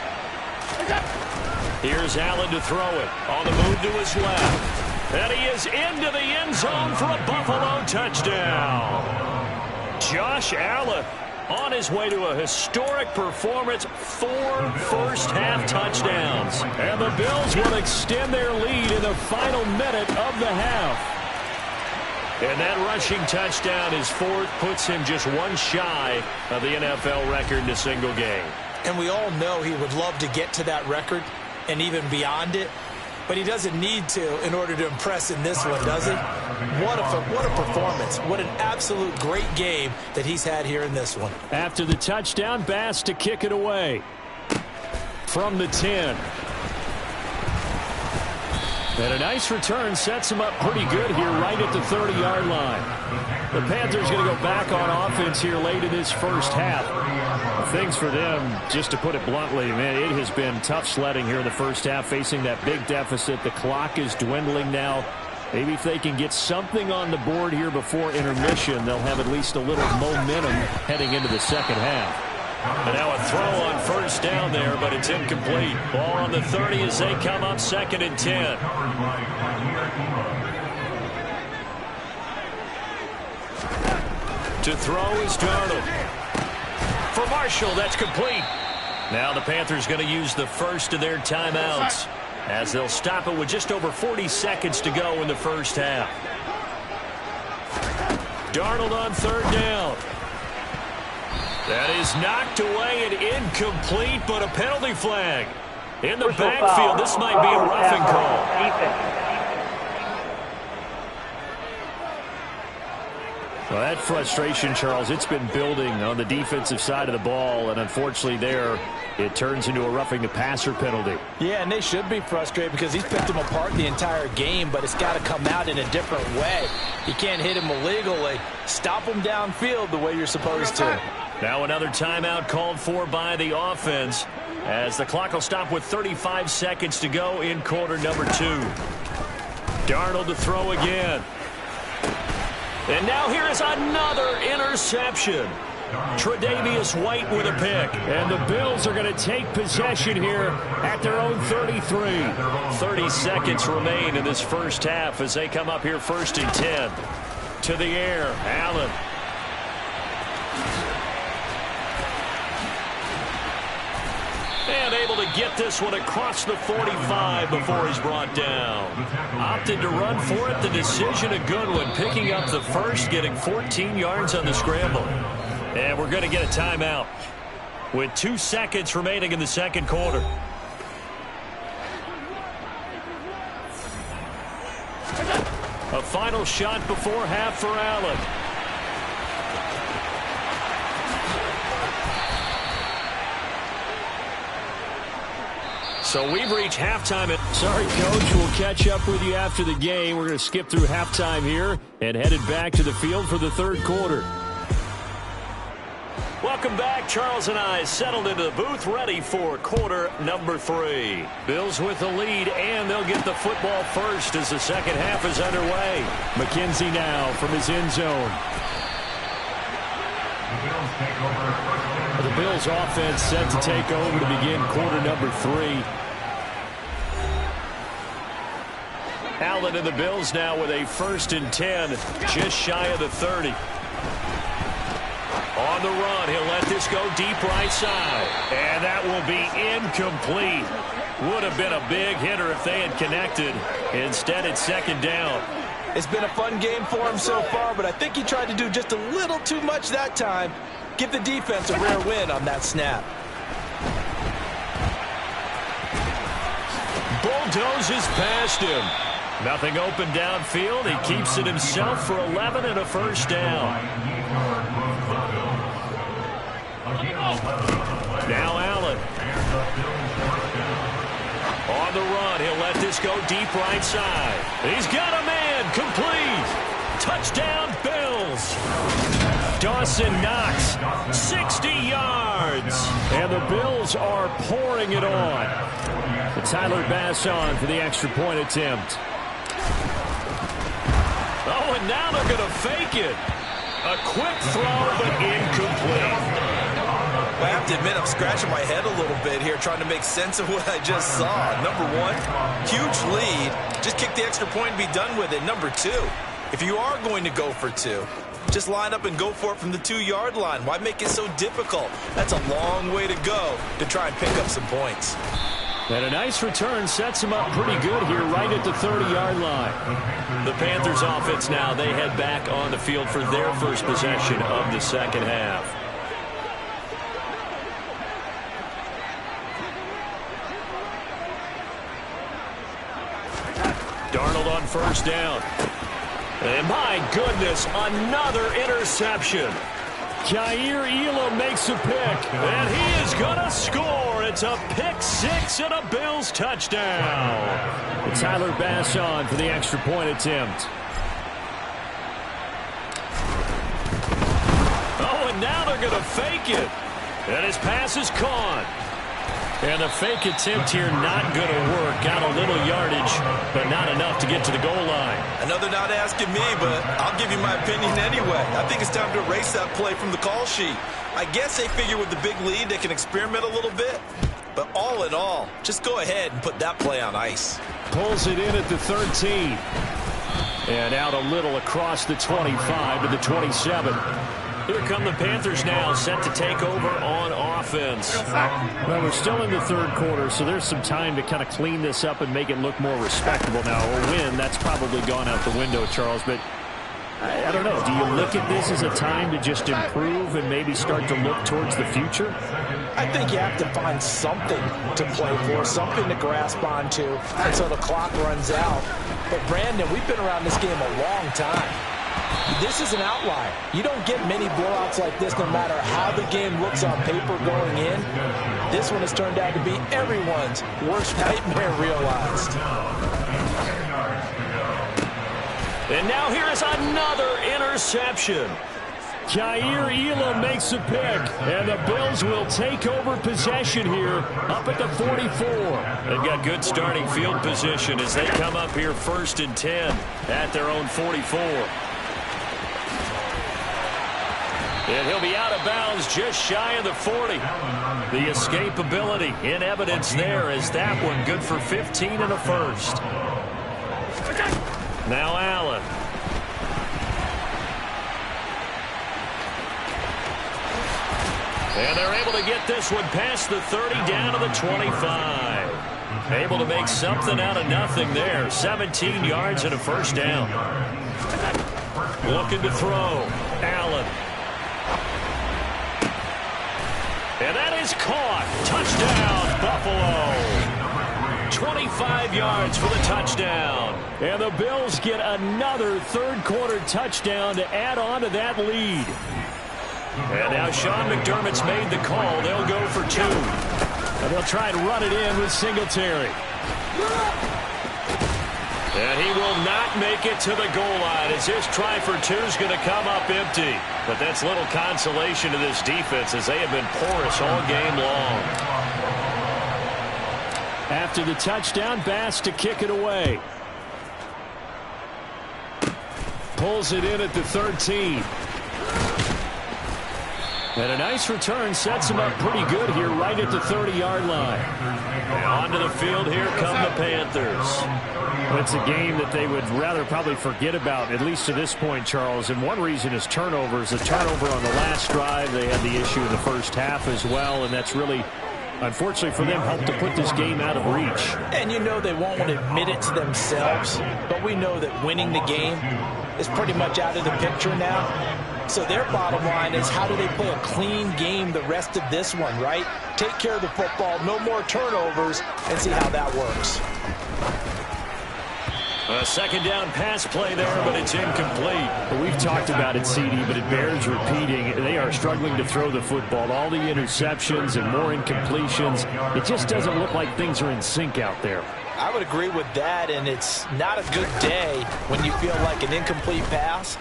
S3: Here's Allen to throw it. On the move to his left. And he is into the end zone for a Buffalo touchdown. Josh Allen on his way to a historic performance, 4 first-half touchdowns. And the Bills will extend their lead in the final minute of the half. And that rushing touchdown, his 4th, puts him just 1 shy of the NFL record in a single game.
S5: And we all know he would love to get to that record and even beyond it, but he doesn't need to in order to impress in this one, does he? What a performance. What an absolute great game that he's had here in this one.
S7: After the touchdown, Bass to kick it away from the 10. And a nice return sets him up pretty good here right at the 30-yard line. The Panthers going to go back on offense here late in this first half. Things for them, just to put it bluntly, man, it has been tough sledding here in the first half, facing that big deficit. The clock is dwindling now. Maybe if they can get something on the board here before intermission, they'll have at least a little momentum heading into the second half.
S3: And now a throw on first down there, but it's incomplete. Ball on the 30 as they come up 2nd and 10. To throw is Darnold. For Marshall, that's complete. Now the Panthers going to use the first of their timeouts, as they'll stop it with just over 40 seconds to go in the first half. Darnold on 3rd down. That is knocked away and incomplete, but a penalty flag. In the backfield, this might be a roughing call.
S7: Well, that frustration, Charles, it's been building on the defensive side of the ball, and unfortunately there, it turns into a roughing the passer penalty.
S5: Yeah, and they should be frustrated because he's picked them apart the entire game, but it's got to come out in a different way. You can't hit him illegally. Stop him downfield the way you're supposed to.
S3: Now another timeout called for by the offense, as the clock will stop with 35 seconds to go in quarter number 2. Darnold to throw again. And now here is another interception. Tre'Davious White with a pick.
S7: And the Bills are going to take possession here at their own 33.
S3: 30 seconds remain in this first half as they come up here 1st and 10. To the air, Allen. And able to get this one across the 45 before he's brought down. Opted to run for it. The decision a good one. Picking up the first, getting 14 yards on the scramble. And we're going to get a timeout with 2 seconds remaining in the second quarter. A final shot before half for Allen. So we've reached halftime.
S7: Sorry, Coach. We'll catch up with you after the game. We're going to skip through halftime here and headed back to the field for the 3rd quarter.
S3: Welcome back. Charles and I settled into the booth, ready for quarter number 3. Bills with the lead, and they'll get the football first as the second half is underway.
S7: McKenzie now from his end zone. The Bills offense set to take over to begin quarter number 3. Allen and the Bills now with a 1st and 10, just shy of the 30. On the run, he'll let this go deep right side. And that will be incomplete. Would have been a big hitter if they had connected. Instead, it's 2nd down.
S5: It's been a fun game for him so far, but I think he tried to do just a little too much that time. Give the defense a rare win on that snap.
S7: Bulldozes past him. Nothing open downfield. He keeps it himself for 11 and a 1st down. Now Allen. On the run, he'll let this go deep right side. He's got a man, complete. Touchdown, Bills. Dawson Knox, 60 yards. And the Bills are pouring it on. Tyler Bass on for the extra point attempt. Oh, and now they're going to fake it. A quick throw, but incomplete.
S5: I have to admit, I'm scratching my head a little bit here trying to make sense of what I just saw. Number 1, huge lead. Just kick the extra point and be done with it. Number 2, if you are going to go for 2, just line up and go for it from the 2-yard line. Why make it so difficult? That's a long way to go to try and pick up some points.
S7: And a nice return sets him up pretty good here right at the 30-yard line. The Panthers offense now, they head back on the field for their first possession of the 2nd half. Darnold on 1st down. And my goodness, another interception. Jair Elam makes a pick, and he is going to score. It's a pick 6 and a Bills touchdown. Tyler Bass on for the extra point attempt. Oh, and now they're going to fake it. And his pass is caught. And the fake attempt here not going to work. Got a little yardage, but not enough to get to the goal line.
S5: Another not asking me, but I'll give you my opinion anyway. I think it's time to erase that play from the call sheet. I guess they figure with the big lead they can experiment a little bit. But all in all, just go ahead and put that play on ice.
S7: Pulls it in at the 13. And out a little across the 25 to the 27. Here come the Panthers now, set to take over on offense. Well, we're still in the 3rd quarter, so there's some time to kind of clean this up and make it look more respectable. Now, a win, that's probably gone out the window, Charles, but I don't know. Do you look at this as a time to just improve and maybe start to look towards the future?
S5: I think you have to find something to play for, something to grasp onto until the clock runs out. But, Brandon, we've been around this game a long time. This is an outlier. You don't get many blowouts like this no matter how the game looks on paper going in. This one has turned out to be everyone's worst nightmare realized.
S7: And now here is another interception. Jair Elam makes a pick, and the Bills will take over possession here up at the 44. They've got good starting field position as they come up here 1st and 10 at their own 44. And he'll be out of bounds just shy of the 40. The escapability in evidence there as that one good for 15 and a 1st. Now Allen. And they're able to get this one past the 30 down to the 25. Able to make something out of nothing there. 17 yards and a 1st down. Looking to throw. Allen. And that is caught. Touchdown, Buffalo. 25 yards for the touchdown. And the Bills get another 3rd quarter touchdown to add on to that lead. And now Sean McDermott's made the call. They'll go for 2. And they'll try and run it in with Singletary. And he will not make it to the goal line as his try for 2 is going to come up empty. But that's little consolation to this defense as they have been porous all game long. After the touchdown, Bass to kick it away. Pulls it in at the 13. And a nice return sets him up pretty good here right at the 30-yard line.
S3: And onto the field here come the Panthers.
S7: Well, it's a game that they would rather probably forget about, at least to this point, Charles. And one reason is turnovers. The turnover on the last drive, they had the issue in the first half as well, and that's really, unfortunately for them, helped to put this game out of reach.
S5: And you know they won't want to admit it to themselves, but we know that winning the game is pretty much out of the picture now. So their bottom line is, how do they play a clean game the rest of this one, right? Take care of the football, no more turnovers, and see how that works.
S3: A second down pass play there, but it's incomplete.
S7: Well, we've talked about it, CD, but it bears repeating. They are struggling to throw the football. All the interceptions and more incompletions. It just doesn't look like things are in sync out there.
S5: I would agree with that, and it's not a good day when you feel like an incomplete pass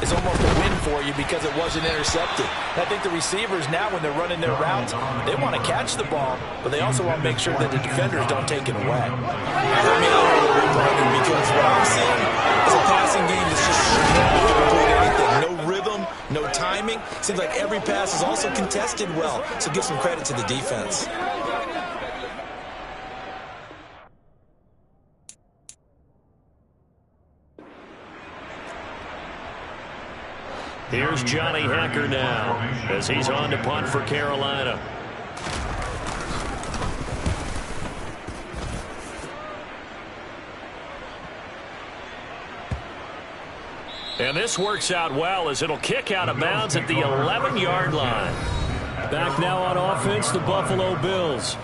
S5: is almost a win for you because it wasn't intercepted. I think the receivers now, when they're running their routes, they want to catch the ball, but they also want to make sure that the defenders don't take it away. I mean, I'm really wondering, because what I'm seeing is a passing game that's just complete anything. No rhythm, no timing. Seems like every pass is also contested well, so give some credit to the defense.
S3: Here's Johnny Hacker now as he's on to punt for Carolina. And this works out well as it'll kick out of bounds at the 11-yard line.
S7: Back now on offense, the Buffalo Bills.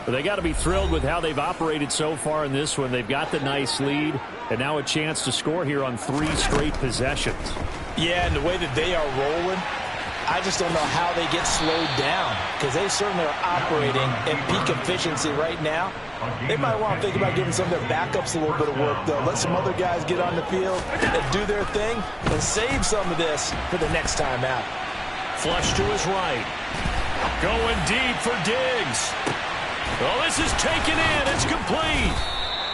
S7: But they got to be thrilled with how they've operated so far in this one. They've got the nice lead, and now a chance to score here on 3 straight possessions.
S5: Yeah, and the way that they are rolling, I just don't know how they get slowed down, because they certainly are operating at peak efficiency right now. They might want to think about giving some of their backups a little bit of work, though. Let some other guys get on the field and do their thing and save some of this for the next time out.
S3: Flush to his right. Going deep for Diggs. Oh, this is taken in. It's complete.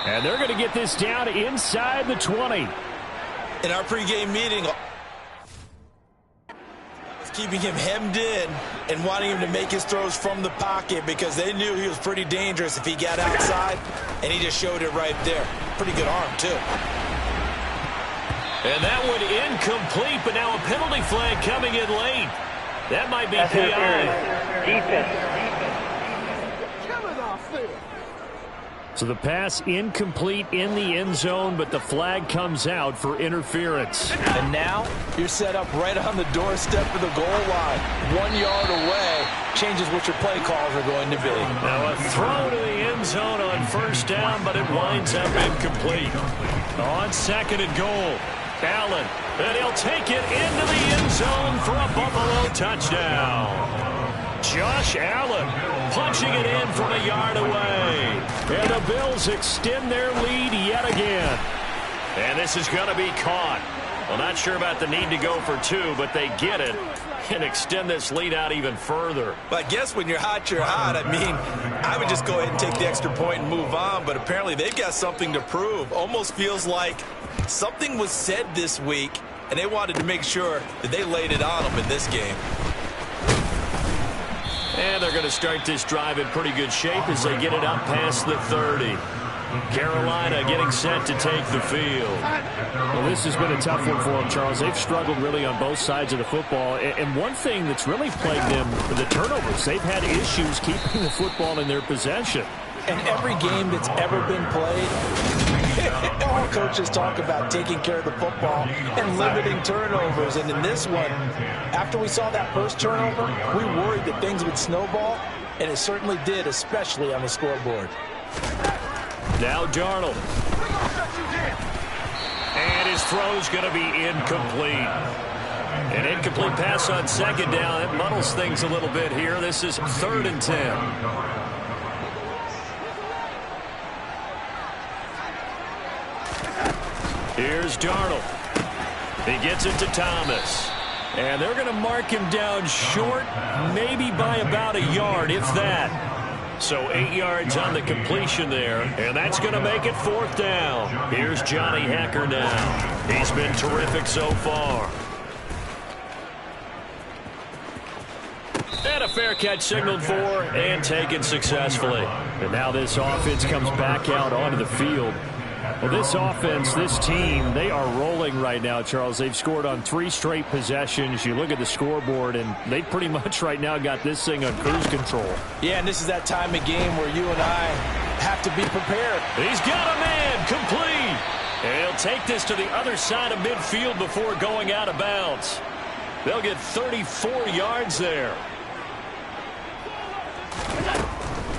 S7: And they're going to get this down inside the 20.
S5: In our pregame meeting, keeping him hemmed in and wanting him to make his throws from the pocket because they knew he was pretty dangerous if he got outside, and he just showed it right there. Pretty good arm, too.
S3: And that one incomplete, but now a penalty flag coming in late. That might be PI.
S4: Defense.
S7: So the pass incomplete in the end zone, but the flag comes out for interference.
S5: And now you're set up right on the doorstep of the goal line. 1 yard away changes what your play calls are going to be.
S3: Now a throw to the end zone on first down, but it winds up incomplete. On second and goal, Allen, and he'll take it into the end zone for a Buffalo touchdown. Josh Allen punching it in from a yard away. And the Bills extend their lead yet again. And this is going to be caught. Well, not sure about the need to go for 2, but they get it and extend this lead out even further.
S5: But I guess when you're hot, you're hot. I mean, I would just go ahead and take the extra point and move on, but apparently they've got something to prove. Almost feels like something was said this week, and they wanted to make sure that they laid it on them in this game.
S3: And they're going to start this drive in pretty good shape as they get it up past the 30. Carolina getting set to take the field.
S7: Well, this has been a tough one for them, Charles. They've struggled really on both sides of the football. And one thing that's really plagued them, the turnovers. They've had issues keeping the football in their possession.
S5: And every game that's ever been played, all coaches talk about taking care of the football and limiting turnovers. And in this one, after we saw that first turnover, we worried that things would snowball, and it certainly did, especially on the scoreboard.
S3: Now Darnold. And his throw's going to be incomplete. An incomplete pass on second down. That muddles things a little bit here. This is 3rd and 10. Here's Darnold. He gets it to Thomas. And they're going to mark him down short, maybe by about a yard, if that. So 8 yards on the completion there, and that's going to make it 4th down. Here's Johnny Hacker now. He's been terrific so far. And a fair catch signaled for and taken successfully. And now this offense comes back out onto the field. Well, this offense, this team, they are rolling right now, Charles. They've scored on 3 straight possessions. You look at the scoreboard, and they pretty much right now got this thing on cruise control.
S5: Yeah, and this is that time of game where you and I have to be prepared.
S3: He's got a man complete. And he'll take this to the other side of midfield before going out of bounds. They'll get 34 yards there.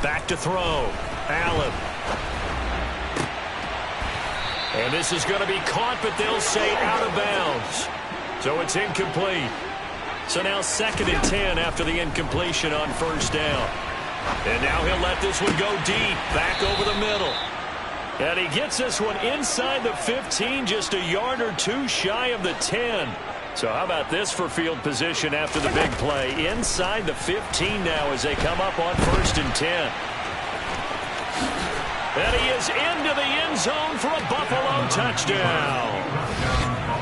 S3: Back to throw. Allen. And this is going to be caught, but they'll say out of bounds. So it's incomplete. So now 2nd and 10 after the incompletion on first down. And now he'll let this one go deep, back over the middle. And he gets this one inside the 15, just a yard or 2 shy of the 10. So how about this for field position after the big play? Inside the 15 now as they come up on 1st and 10. And he is into the end zone for a Buffalo touchdown.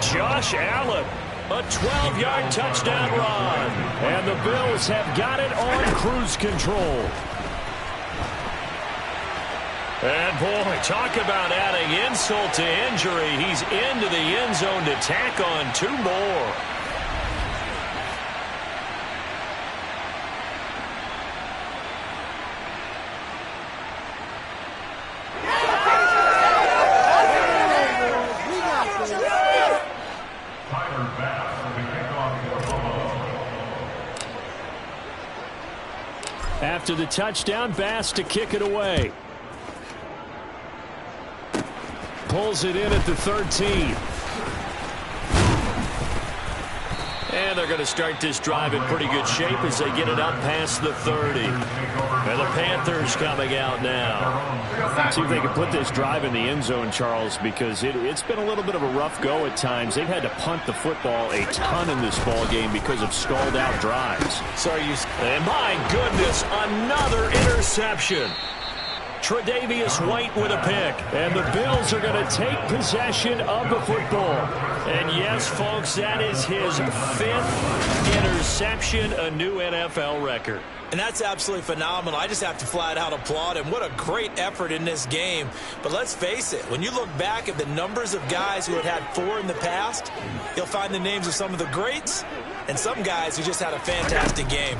S3: Josh Allen, a 12-yard touchdown run. And the Bills have got it on cruise control. And, boy, talk about adding insult to injury. He's into the end zone to tack on 2 more. After the touchdown, Bass to kick it away. Pulls it in at the 13. And they're going to start this drive in pretty good shape as they get it up past the 30. And the Panthers coming out now. See if they can put this drive in the end zone, Charles, because it's been a little bit of a rough go at times. They've had to punt the football a ton in this ball game because of stalled out drives. And my goodness, another interception. Tre'Davious White with a pick. And the Bills are going to take possession of the football. And yes, folks, that is his 5th interception, a new NFL record.
S5: And that's absolutely phenomenal. I just have to flat out applaud him. What a great effort in this game. But let's face it, when you look back at the numbers of guys who had 4 in the past, you'll find the names of some of the greats and some guys who just had a fantastic game.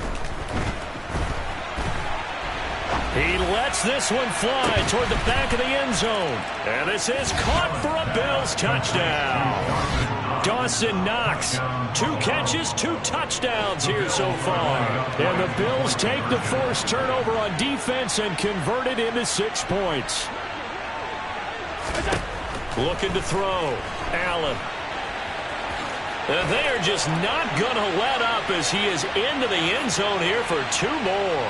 S3: He lets this one fly toward the back of the end zone. And this is caught for a Bills touchdown. Dawson Knox, 2 catches, 2 touchdowns here so far. And the Bills take the forced turnover on defense and convert it into 6 points. Looking to throw. Allen. And they are just not going to let up as he is into the end zone here for 2 more.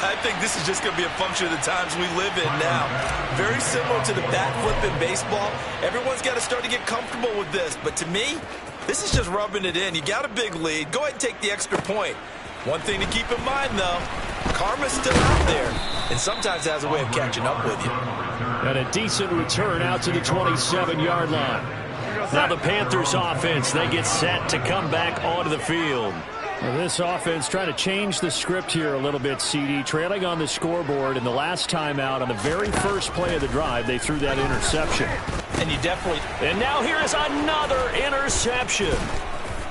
S5: I think this is just going to be a function of the times we live in now. Very similar to the bat flip in baseball. Everyone's got to start to get comfortable with this. But to me, this is just rubbing it in. You got a big lead. Go ahead and take the extra point. One thing to keep in mind, though, karma's still out there. And sometimes it has a way of catching up with you.
S3: And a decent return out to the 27-yard line. Now the Panthers offense, they get set to come back onto the field. Well, this offense trying to change the script here a little bit, CD. Trailing on the scoreboard, and the last time out on the very first play of the drive, they threw that interception.
S5: And you definitely...
S3: And now here is another interception.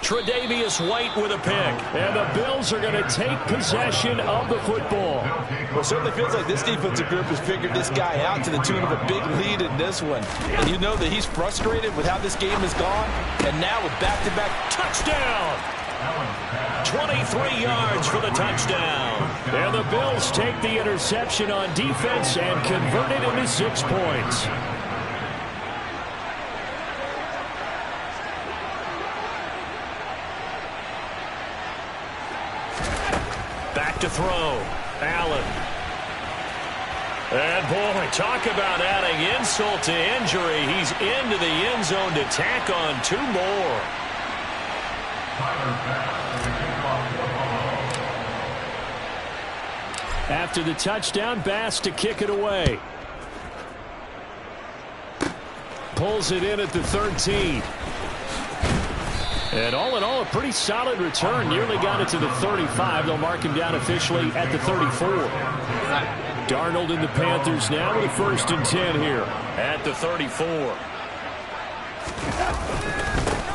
S3: Tre'Davious White with a pick. And the Bills are going to take possession of the football.
S5: Well, it certainly feels like this defensive group has figured this guy out to the tune of a big lead in this one. And you know that he's frustrated with how this game has gone. And now with back-to-back touchdown. 23 yards for the touchdown. And the Bills take the interception on defense and convert it into 6 points. Back to throw. Allen. And, boy, talk about adding insult to injury. He's into the end zone to tack on 2 more. After the touchdown, Bass to kick it away. Pulls it in at the 13.
S7: And all in all, a pretty solid return. Nearly got it to the 35. They'll mark him down officially at the 34. Darnold and the Panthers now with a 1st and 10 here at the 34.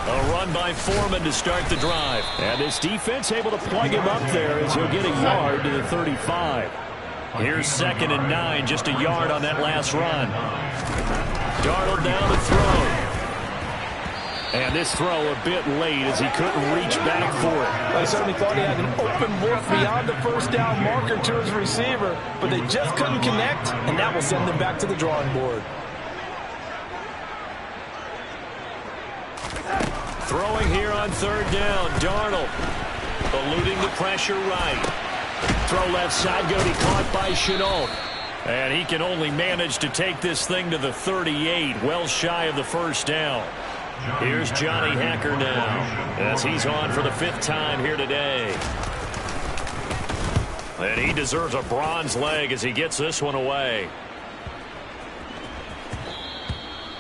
S7: A run by Foreman to start the drive. And this defense able to plug him up there as he'll get a yard to the 35. Here's 2nd and 9, just a yard on that last run. Darnold down to throw. And this throw a bit late as he couldn't reach back for it.
S5: I certainly thought he had an open look beyond the first down marker to his receiver, but they just couldn't connect, and that will send them back to the drawing board.
S3: Throwing here on 3rd down, Darnold eluding the pressure right.
S7: Throw left side, going to be caught by Chenault.
S3: And he can only manage to take this thing to the 38, well shy of the 1st down. Here's Johnny Hacker now as he's on for the 5th time here today. And he deserves a bronze leg as he gets this one away.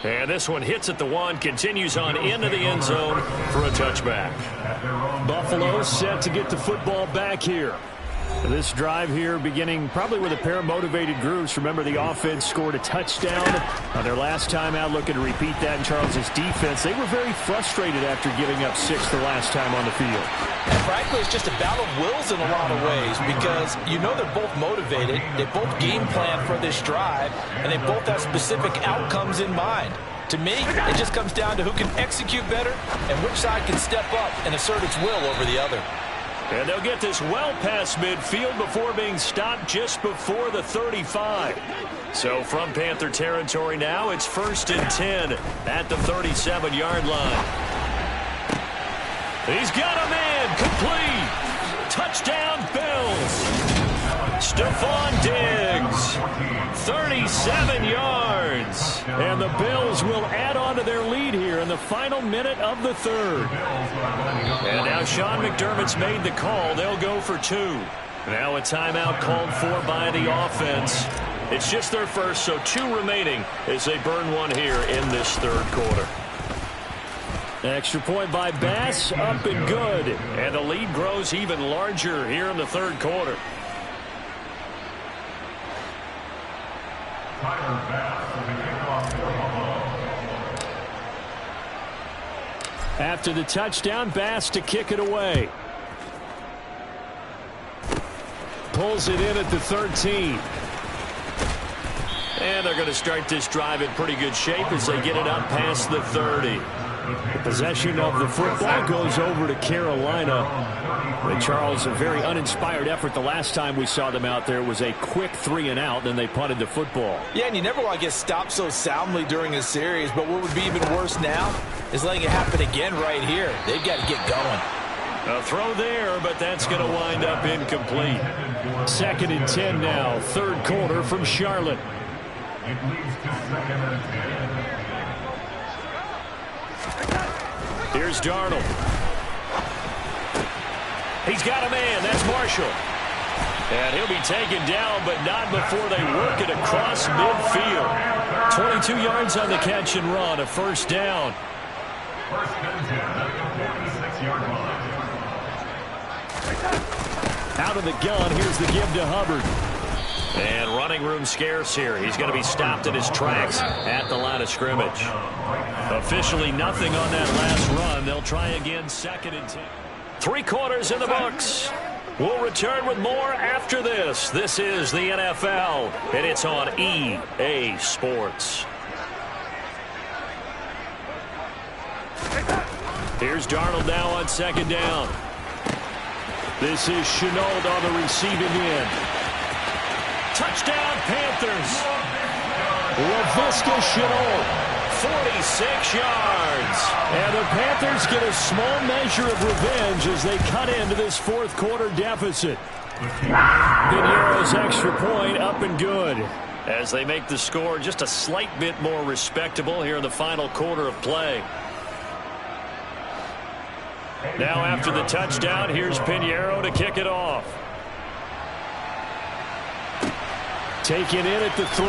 S3: And this one hits at the 1, continues on into the end zone for a touchback.
S7: Buffalo set to get the football back here. This drive here beginning probably with a pair of motivated groups. Remember, the offense scored a touchdown on their last time out. Looking to repeat that in Charles' defense. They were very frustrated after giving up 6 the last time on the field.
S5: And frankly, it's just a battle of wills in a lot of ways because you know they're both motivated. They both game plan for this drive, and they both have specific outcomes in mind. To me, it just comes down to who can execute better and which side can step up and assert its will over the other.
S3: And they'll get this well past midfield before being stopped just before the 35. So from Panther territory now, it's 1st and 10 at the 37-yard line. He's got a man, complete. Touchdown, Bills. Stephon Diggs, 37 yards. And the Bills will add on to their lead here in the final minute of the 3rd. And now Sean McDermott's made the call. They'll go for 2. Now a timeout called for by the offense. It's just their first, so 2 remaining as they burn one here in this 3rd quarter.
S7: Extra point by Bass, up and good.
S3: And the lead grows even larger here in the 3rd quarter.
S7: After the touchdown, Bass to kick it away. Pulls it in at the 13.
S3: And they're going to start this drive in pretty good shape as they get it up past the 30.
S7: The possession of the football goes over to Carolina. And Charles, a very uninspired effort. The last time we saw them out there was a quick 3-and-out, then they punted the football.
S5: Yeah, and you never want to get stopped so soundly during a series, but what would be even worse now is letting it happen again right here. They've got to get going.
S3: A throw there, but that's going to wind up incomplete.
S7: 2nd and 10 now, 3rd quarter from Charlotte.
S6: It leads to 2nd and 10.
S3: Here's Darnold. He's got a man. That's Marshall. And he'll be taken down, but not before they work it across midfield. 22 yards on the catch and run, a 1st down.
S6: 1st and 10 at the 46-yard line.
S7: Out of the gun, here's the give to Hubbard.
S3: And running room scarce here. He's going to be stopped in his tracks at the line of scrimmage. Officially nothing on that last run. They'll try again, 2nd and 10. 3 quarters in the books. We'll return with more after this. This is the NFL, and it's on EA Sports. Here's Darnold now on 2nd down.
S7: This is Chenault on the receiving end.
S3: Touchdown, Panthers.
S7: LaVisca Chenault,
S3: 46 yards.
S7: And the Panthers get a small measure of revenge as they cut into this 4th quarter deficit. Pinero's extra point up and good.
S3: As they make the score just a slight bit more respectable here in the final quarter of play. Now after the touchdown, here's Pinheiro to kick it off.
S7: Taken in at the 3.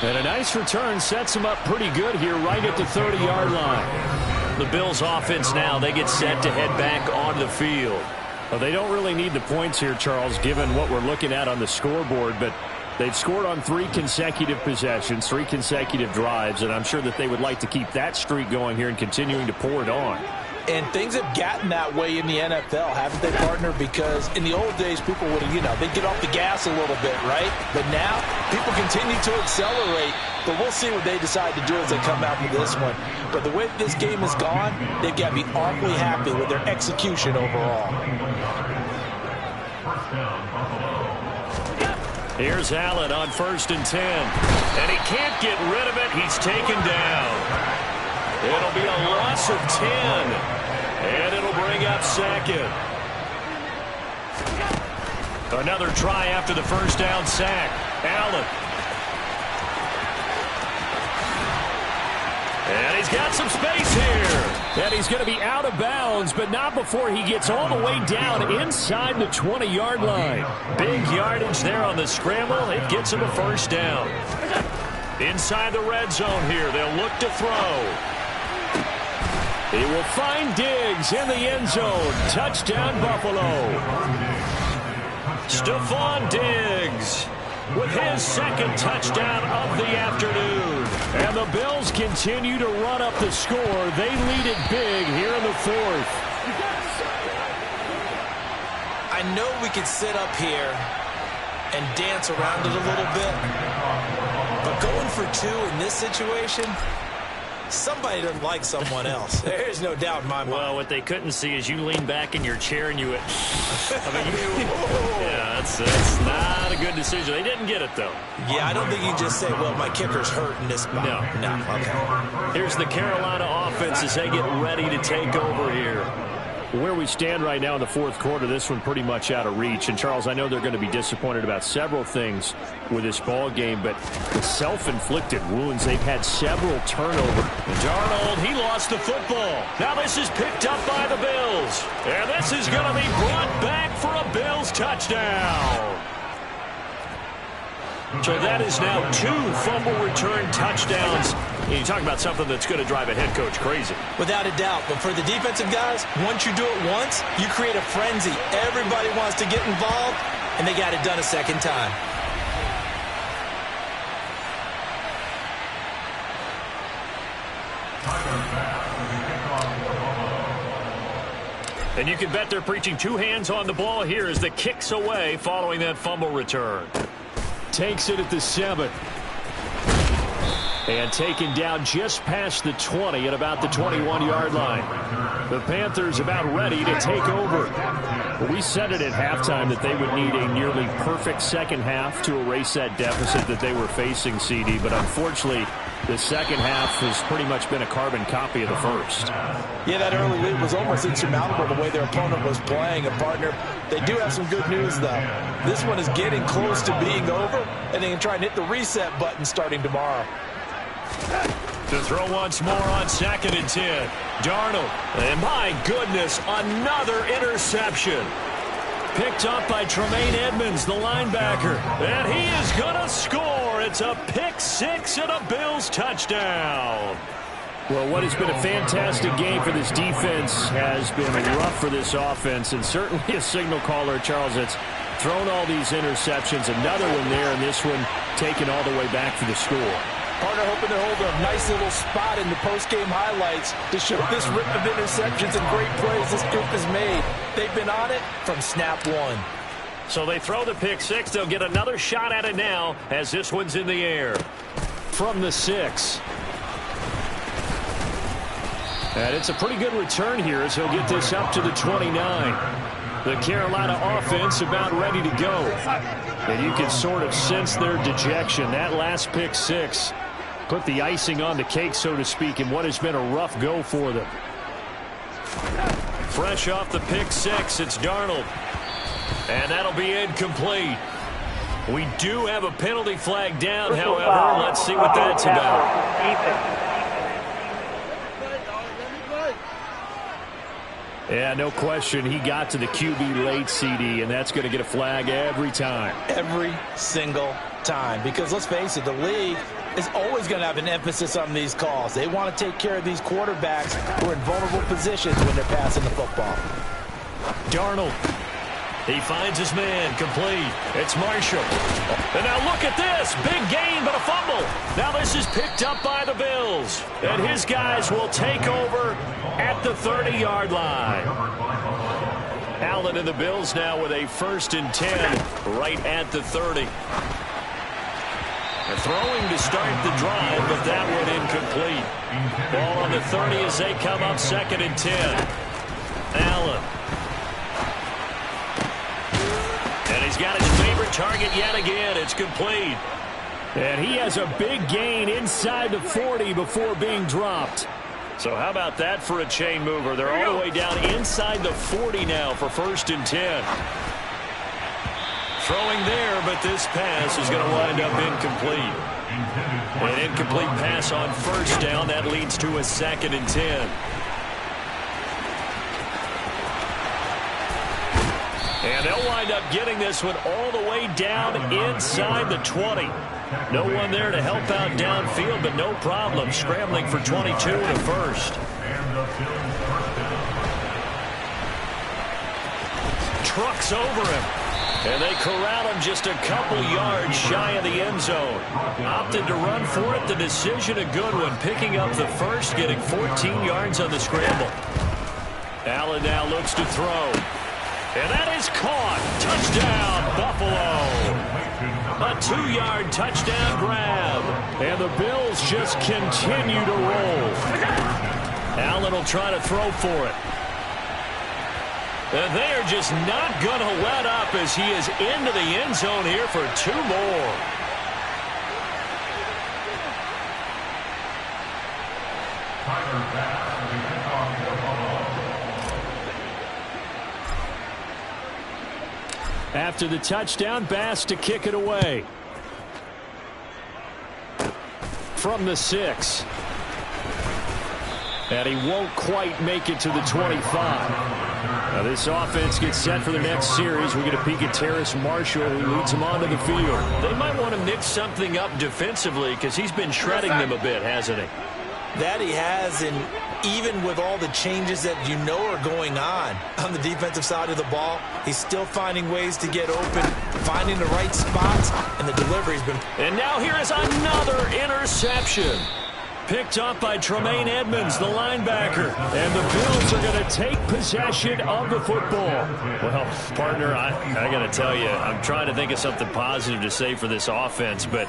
S7: And a nice return sets them up pretty good here right at the 30-yard line. The Bills offense now, they get set to head back onto the field. Well, they don't really need the points here, Charles, given what we're looking at on the scoreboard, but they've scored on 3 consecutive possessions, 3 consecutive drives, and I'm sure that they would like to keep that streak going here and continuing to pour it on.
S5: And things have gotten that way in the NFL, haven't they, partner? Because in the old days, people would, they'd get off the gas a little bit, right? But now, people continue to accelerate. But we'll see what they decide to do as they come out with this one. But the way this game has gone, they've got to be awfully happy with their execution overall.
S3: Here's Allen on 1st and 10. And he can't get rid of it. He's taken down. It'll be a loss of 10. And it'll bring up 2nd. Another try after the first down sack. Allen. And he's got some space here. And he's going to be out of bounds, but not before he gets all the way down inside the 20-yard line. Big yardage there on the scramble. It gets him a first down. Inside the red zone here. They'll look to throw. He will find Diggs in the end zone. Touchdown, Buffalo. Stephon Diggs with his 2nd touchdown of the afternoon. And the Bills continue to run up the score. They lead it big here in the 4th.
S5: I know we could sit up here and dance around it a little bit, but going for 2 in this situation, somebody doesn't like someone else. There's no doubt in my mind.
S3: Well, what they couldn't see is you lean back in your chair and you went, yeah, that's not a good decision. They didn't get it, though.
S5: Yeah, I don't think you just say, well, my kicker's hurt in this spot. No, okay.
S3: Here's the Carolina offense as they get ready to take over here.
S7: Where we stand right now in the 4th quarter, this one pretty much out of reach. And, Charles, I know they're going to be disappointed about several things with this ball game, but the self-inflicted wounds, they've had several turnovers.
S3: Darnold, he lost the football. Now this is picked up by the Bills. And this is going to be brought back for a Bills touchdown. So that is now 2 fumble return touchdowns. You talk about something that's going to drive a head coach crazy.
S5: Without a doubt. But for the defensive guys, once you do it once, you create a frenzy. Everybody wants to get involved, and they got it done a 2nd time.
S3: And you can bet they're preaching 2 hands on the ball here as the kick's away following that fumble return.
S7: Takes it at the 7. And taken down just past the 20 at about the 21-yard line. The Panthers about ready to take over. We said it at halftime that they would need a nearly perfect 2nd half to erase that deficit that they were facing, CD. But unfortunately, the 2nd half has pretty much been a carbon copy of the 1st.
S5: Yeah, that early lead was almost insurmountable the way their opponent was playing. A partner, they do have some good news, though. This one is getting close to being over, and they can try and hit the reset button starting tomorrow.
S3: To throw once more on 2nd and 10. Darnold. And my goodness, another interception. Picked up by Tremaine Edmonds, the linebacker. And he is going to score. It's a pick-6 and a Bills touchdown.
S7: Well, what has been a fantastic game for this defense has been rough for this offense, and certainly a signal caller, Charles, that's thrown all these interceptions. Another one there, and this one taken all the way back for the score.
S5: Partner hoping to hold a nice little spot in the post-game highlights to show this rip of interceptions and great plays this group has made. They've been on it from snap 1.
S3: So they throw the pick-6. They'll get another shot at it now as this one's in the air.
S7: From the 6. And it's a pretty good return here as he'll get this up to the 29. The Carolina offense about ready to go. And you can sort of sense their dejection. That last pick-6 put the icing on the cake, so to speak, in what has been a rough go for them.
S3: Fresh off the pick-6, it's Darnold. And that'll be incomplete. We do have a penalty flag down, however. Let's see what that's about.
S7: Yeah, no question. He got to the QB late, CD, and that's going to get a flag every time.
S5: Every single time. Because let's face it, the league is always going to have an emphasis on these calls. They want to take care of these quarterbacks who are in vulnerable positions when they're passing the football.
S3: Darnold. He finds his man, complete. It's Marshall. And now look at this. Big gain, but a fumble. Now this is picked up by the Bills. And his guys will take over at the 30-yard line. Allen and the Bills now with a 1st and 10 right at the 30. They're throwing to start the drive, but that one incomplete. Ball on the 30 as they come up 2nd and 10. Allen. And he's got his favorite target yet again. It's complete. And he has a big gain inside the 40 before being dropped. So how about that for a chain mover? They're all the way down inside the 40 now for 1st and 10. Throwing there, but this pass is going to wind up incomplete. An incomplete pass on 1st down. That leads to a 2nd and 10. And they'll wind up getting this one all the way down inside the 20. No one there to help out downfield, but no problem. Scrambling for 22 and a 1st. Trucks over him. And they corral him just a couple yards shy of the end zone. Opted to run for it. The decision a good one. Picking up the 1st, getting 14 yards on the scramble. Allen now looks to throw. And that is caught. Touchdown, Buffalo. A 2-yard touchdown grab. And the Bills just continue to roll. Allen will try to throw for it. And they're just not going to let up as he is into the end zone here for 2 more.
S7: After the touchdown, Bass to kick it away. From the 6. And he won't quite make it to the 25. Now this offense gets set for the next series. We get a peek at Terrace Marshall, who leads them onto the field.
S3: They might want to mix something up defensively because he's been shredding them a bit, hasn't he?
S5: That he has, and even with all the changes that you know are going on the defensive side of the ball, he's still finding ways to get open, finding the right spots, and the delivery's been...
S3: And now here is another interception. Picked up by Tremaine Edmonds, the linebacker.
S7: And the Bills are going to take possession of the football.
S3: Well, partner, I got to tell you, I'm trying to think of something positive to say for this offense, but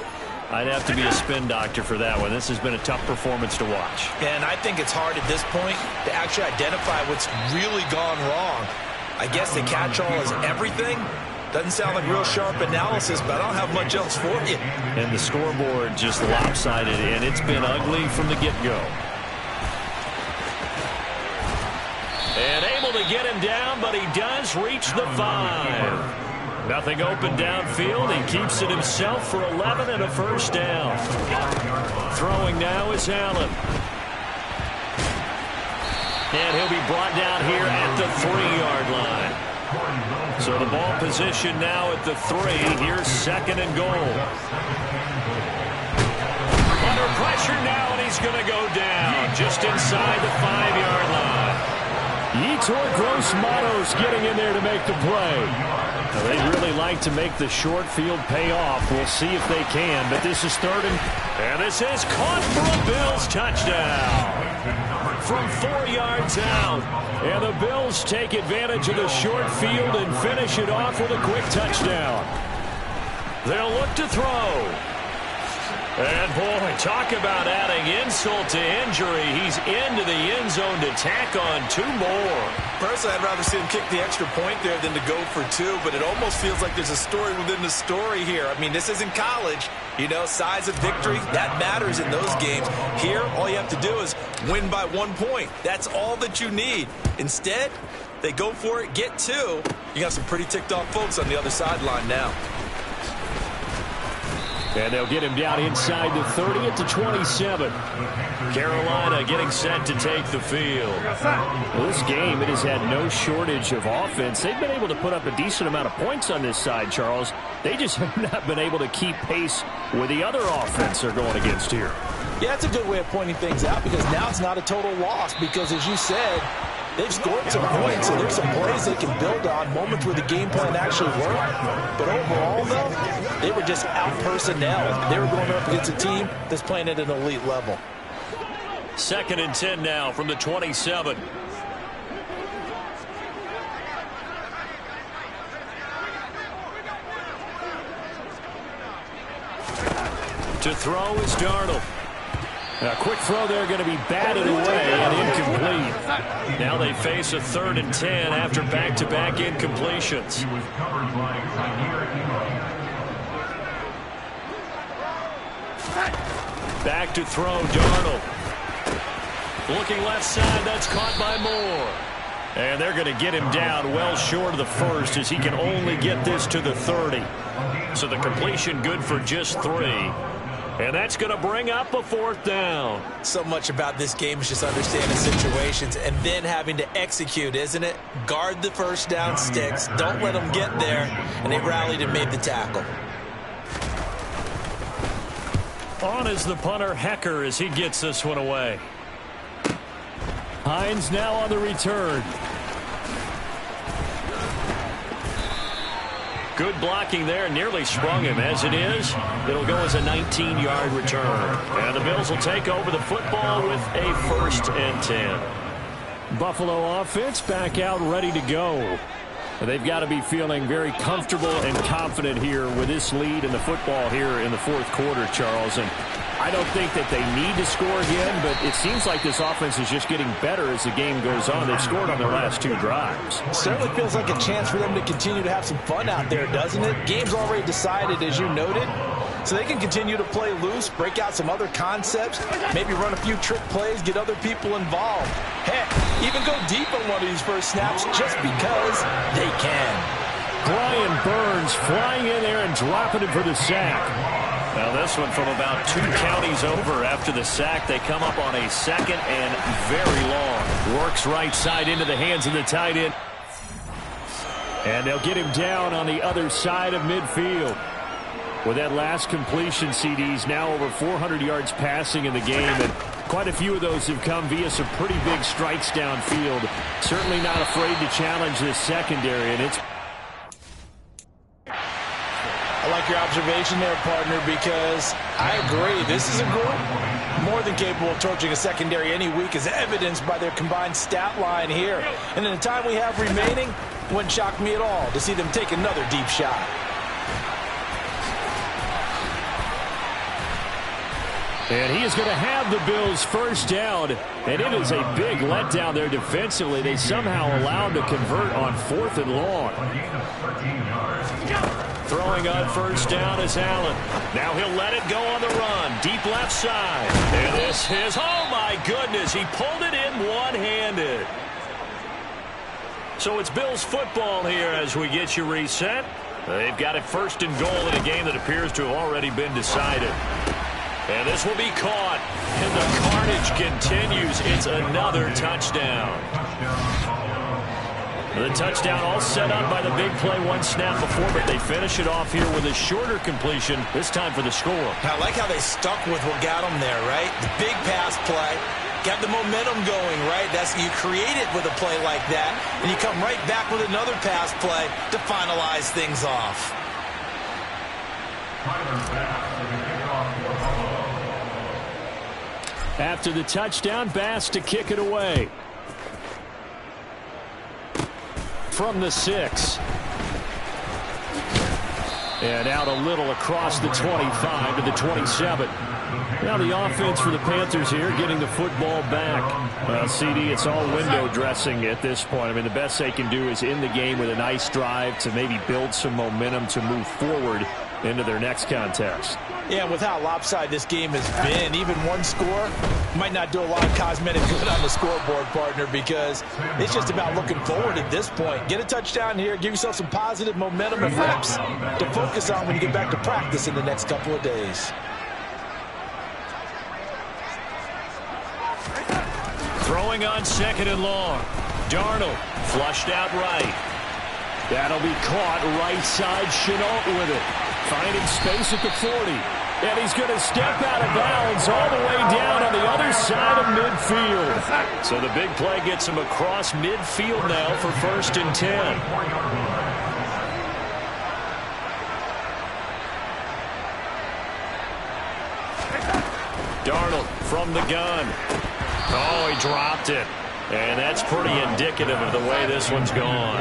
S3: I'd have to be a spin doctor for that one. This has been a tough performance to watch.
S5: And I think it's hard at this point to actually identify what's really gone wrong. I guess the catch-all is everything. Doesn't sound like real sharp analysis, but I don't have much else for you.
S3: And the scoreboard just lopsided, and it's been ugly from the get-go. And able to get him down, but he does reach the 5. Nothing open downfield. He keeps it himself for 11 and a 1st down. Throwing now is Allen. And he'll be brought down here at the 3-yard line. So the ball position now at the 3. Here's 2nd and goal. Under pressure now, and he's going to go down just inside the 5-yard line.
S7: Yetur Gross-Matos getting in there to make the play. Now, they'd really like to make the short field pay off. We'll see if they can, but this is 3rd
S3: and this is caught for a Bills touchdown. From 4 yards out.
S7: And the Bills take advantage of the short field and finish it off with a quick touchdown.
S3: They'll look to throw. And, boy, talk about adding insult to injury. He's into the end zone to tack on 2 more.
S5: Personally, I'd rather see him kick the extra point there than to go for 2, but it almost feels like there's a story within the story here. I mean, this isn't college. You know, size of victory, that matters in those games. Here, all you have to do is win by 1 point. That's all that you need. Instead, they go for it, get 2. You got some pretty ticked off folks on the other sideline now.
S7: And they'll get him down inside the 30 at the 27.
S3: Carolina getting set to take the field.
S7: Well, this game, it has had no shortage of offense. They've been able to put up a decent amount of points on this side, Charles. They just have not been able to keep pace with the other offense they're going against here.
S5: Yeah, that's a good way of pointing things out because now it's not a total loss because, as you said, they've scored some points, and there's some plays they can build on, moments where the game plan actually worked. But overall, though, they were just out-personnelled. They were going up against a team that's playing at an elite level.
S3: 2nd and 10 now from the 27. To throw is Darnold.
S7: A quick throw there going to be batted away and incomplete.
S3: Now they face a 3rd and 10 after back-to-back incompletions.
S6: He was covered by
S3: Back to throw, Darnold. Looking left side, that's caught by Moore.
S7: And they're going to get him down well short of the first as he can only get this to the 30.
S3: So the completion good for just 3. And that's going to bring up a 4th down.
S5: So much about this game is just understanding situations and then having to execute, isn't it? Guard the first down sticks. Don't let them get there. And they rallied and made the tackle.
S3: On is the punter, Hecker, as he gets this one away.
S7: Hines now on the return.
S3: Good blocking there, nearly sprung him. As it is, it'll go as a 19-yard return. And the Bills will take over the football with a 1st and 10.
S7: Buffalo offense back out ready to go. They've got to be feeling very comfortable and confident here with this lead in the football here in the 4th quarter, Charles. And I don't think that they need to score again, but it seems like this offense is just getting better as the game goes on. They've scored on their last 2 drives.
S5: Certainly feels like a chance for them to continue to have some fun out there, doesn't it? Game's already decided, as you noted, so they can continue to play loose, break out some other concepts, maybe run a few trick plays, get other people involved. Heck, even go deep on one of these first snaps just because they can.
S7: Brian Burns flying in there and dropping it for the sack.
S3: Now this one from about 2 counties over after the sack. They come up on a 2nd and very long.
S7: Works right side into the hands of the tight end. And they'll get him down on the other side of midfield. With that last completion, CDs now over 400 yards passing in the game, and quite a few of those have come via some pretty big strikes downfield. Certainly not afraid to challenge this secondary, and it's...
S5: I like your observation there, partner, because I agree. This is a group more than capable of torching a secondary any week, as evidenced by their combined stat line here. And in the time we have remaining, it wouldn't shock me at all to see them take another deep shot.
S7: And he is going to have the Bills' first down, and it is a big letdown there defensively. They somehow allowed to convert on 4th and long.
S3: Throwing on first down is Allen. Now he'll let it go on the run. Deep left side. And this is, oh my goodness, he pulled it in one-handed. So it's Bills football here as we get you reset. They've got it 1st and goal in a game that appears to have already been decided. And this will be caught. And the carnage continues. It's another touchdown. The touchdown all set up by the big play 1 snap before, but they finish it off here with a shorter completion, this time for the score.
S5: I like how they stuck with what got them there, right? The big pass play, got the momentum going, right? That's, you create it with a play like that, and you come right back with another pass play to finalize things off.
S7: After the touchdown, Bass to kick it away. From the 6. And out a little across the 25 to the 27. Now the offense for the Panthers here getting the football back. CD, it's all window dressing at this point. I mean, the best they can do is end the game with a nice drive to maybe build some momentum to move forward into their next contest.
S5: Yeah, with how lopsided this game has been, even one score might not do a lot of cosmetic good on the scoreboard, partner, because it's just about looking forward at this point. Get a touchdown here, give yourself some positive momentum and reps to focus on when you get back to practice in the next couple of days.
S3: Throwing on 2nd and long. Darnold flushed out right.
S7: That'll be caught right side. Chenault with it. Finding space at the 40. And he's going to step out of bounds all the way down on the other side of midfield.
S3: So the big play gets him across midfield now for 1st and 10. Darnold from the gun. Oh, he dropped it. And that's pretty indicative of the way this one's gone.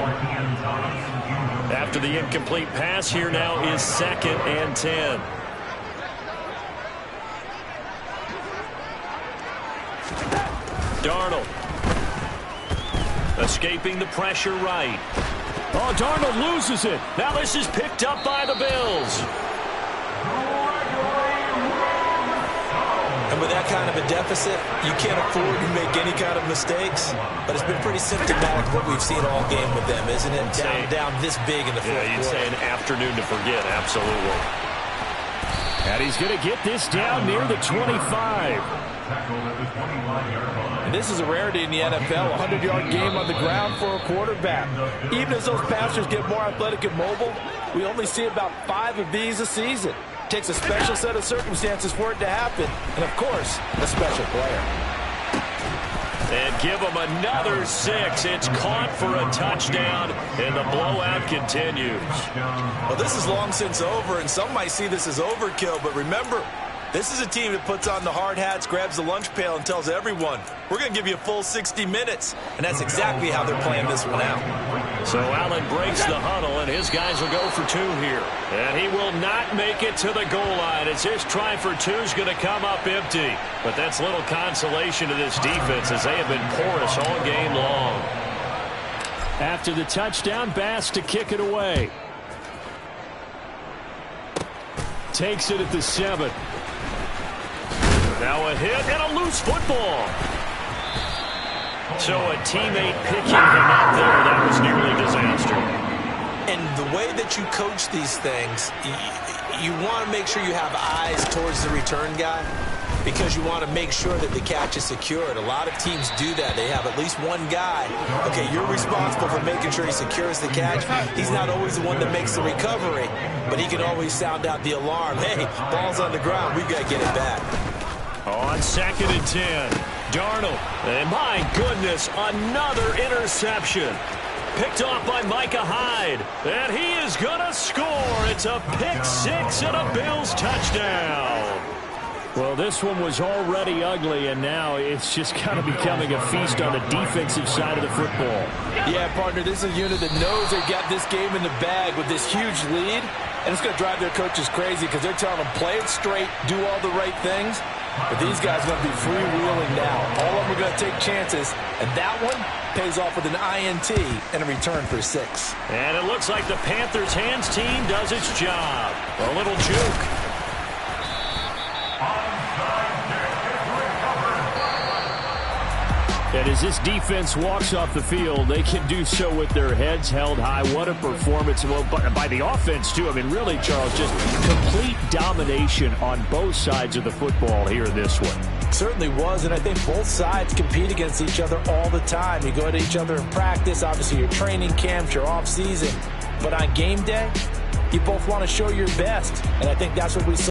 S3: After the incomplete pass, here now is 2nd and 10. Darnold. Escaping the pressure right.
S7: Oh, Darnold loses it.
S3: Now this is picked up by the Bills.
S5: And with that kind of a deficit, you can't afford to make any kind of mistakes. But it's been pretty symptomatic of what we've seen all game with them, isn't it? Down this big in the fourth quarter.
S3: You'd say an afternoon to forget, absolutely.
S7: And he's going to get this down near the 25.
S5: And this is a rarity in the NFL, a 100-yard game on the ground for a quarterback. Even as those passers get more athletic and mobile, we only see about 5 of these a season. It takes a special set of circumstances for it to happen, and of course, a special player.
S3: And give him another 6. It's caught for a touchdown, and the blowout continues.
S5: Well, this is long since over, and some might see this as overkill, but remember, this is a team that puts on the hard hats, grabs the lunch pail, and tells everyone, we're going to give you a full 60 minutes. And that's exactly how they're playing this one out.
S3: So Allen breaks the huddle, and his guys will go for 2 here. And he will not make it to the goal line, as his try for 2 is going to come up empty. But that's little consolation to this defense, as they have been porous all game long.
S7: After the touchdown, Bass to kick it away. Takes it at the 7. Now a hit and a loose football.
S3: So a teammate picking him up there, that was nearly disaster.
S5: And the way that you coach these things, you want to make sure you have eyes towards the return guy, because you want to make sure that the catch is secured. A lot of teams do that. They have at least one guy. Okay, you're responsible for making sure he secures the catch. He's not always the one that makes the recovery, but he can always sound out the alarm. Hey, ball's on the ground. We've got to get it back.
S3: On 2nd and 10, Darnold. And my goodness, another interception. Picked off by Micah Hyde. And he is going to score. It's a pick 6 and a Bills touchdown.
S7: Well, this one was already ugly, and now it's just kind of becoming a feast on the defensive side of the football.
S5: Yeah, partner, this is a unit that knows they've got this game in the bag with this huge lead, and it's going to drive their coaches crazy because they're telling them, play it straight, do all the right things. But these guys are going to be freewheeling now. All of them are going to take chances, and that one pays off with an INT and a return for 6.
S3: And it looks like the Panthers' hands team does its job. A little juke.
S7: And as this defense walks off the field, they can do so with their heads held high. What a performance. Well, by the offense, too. I mean, really, Charles, just complete domination on both sides of the football here in this one.
S5: Certainly was, and I think both sides compete against each other all the time. You go at each other in practice, obviously your training camps, your off-season. But on game day, you both want to show your best, and I think that's what we saw.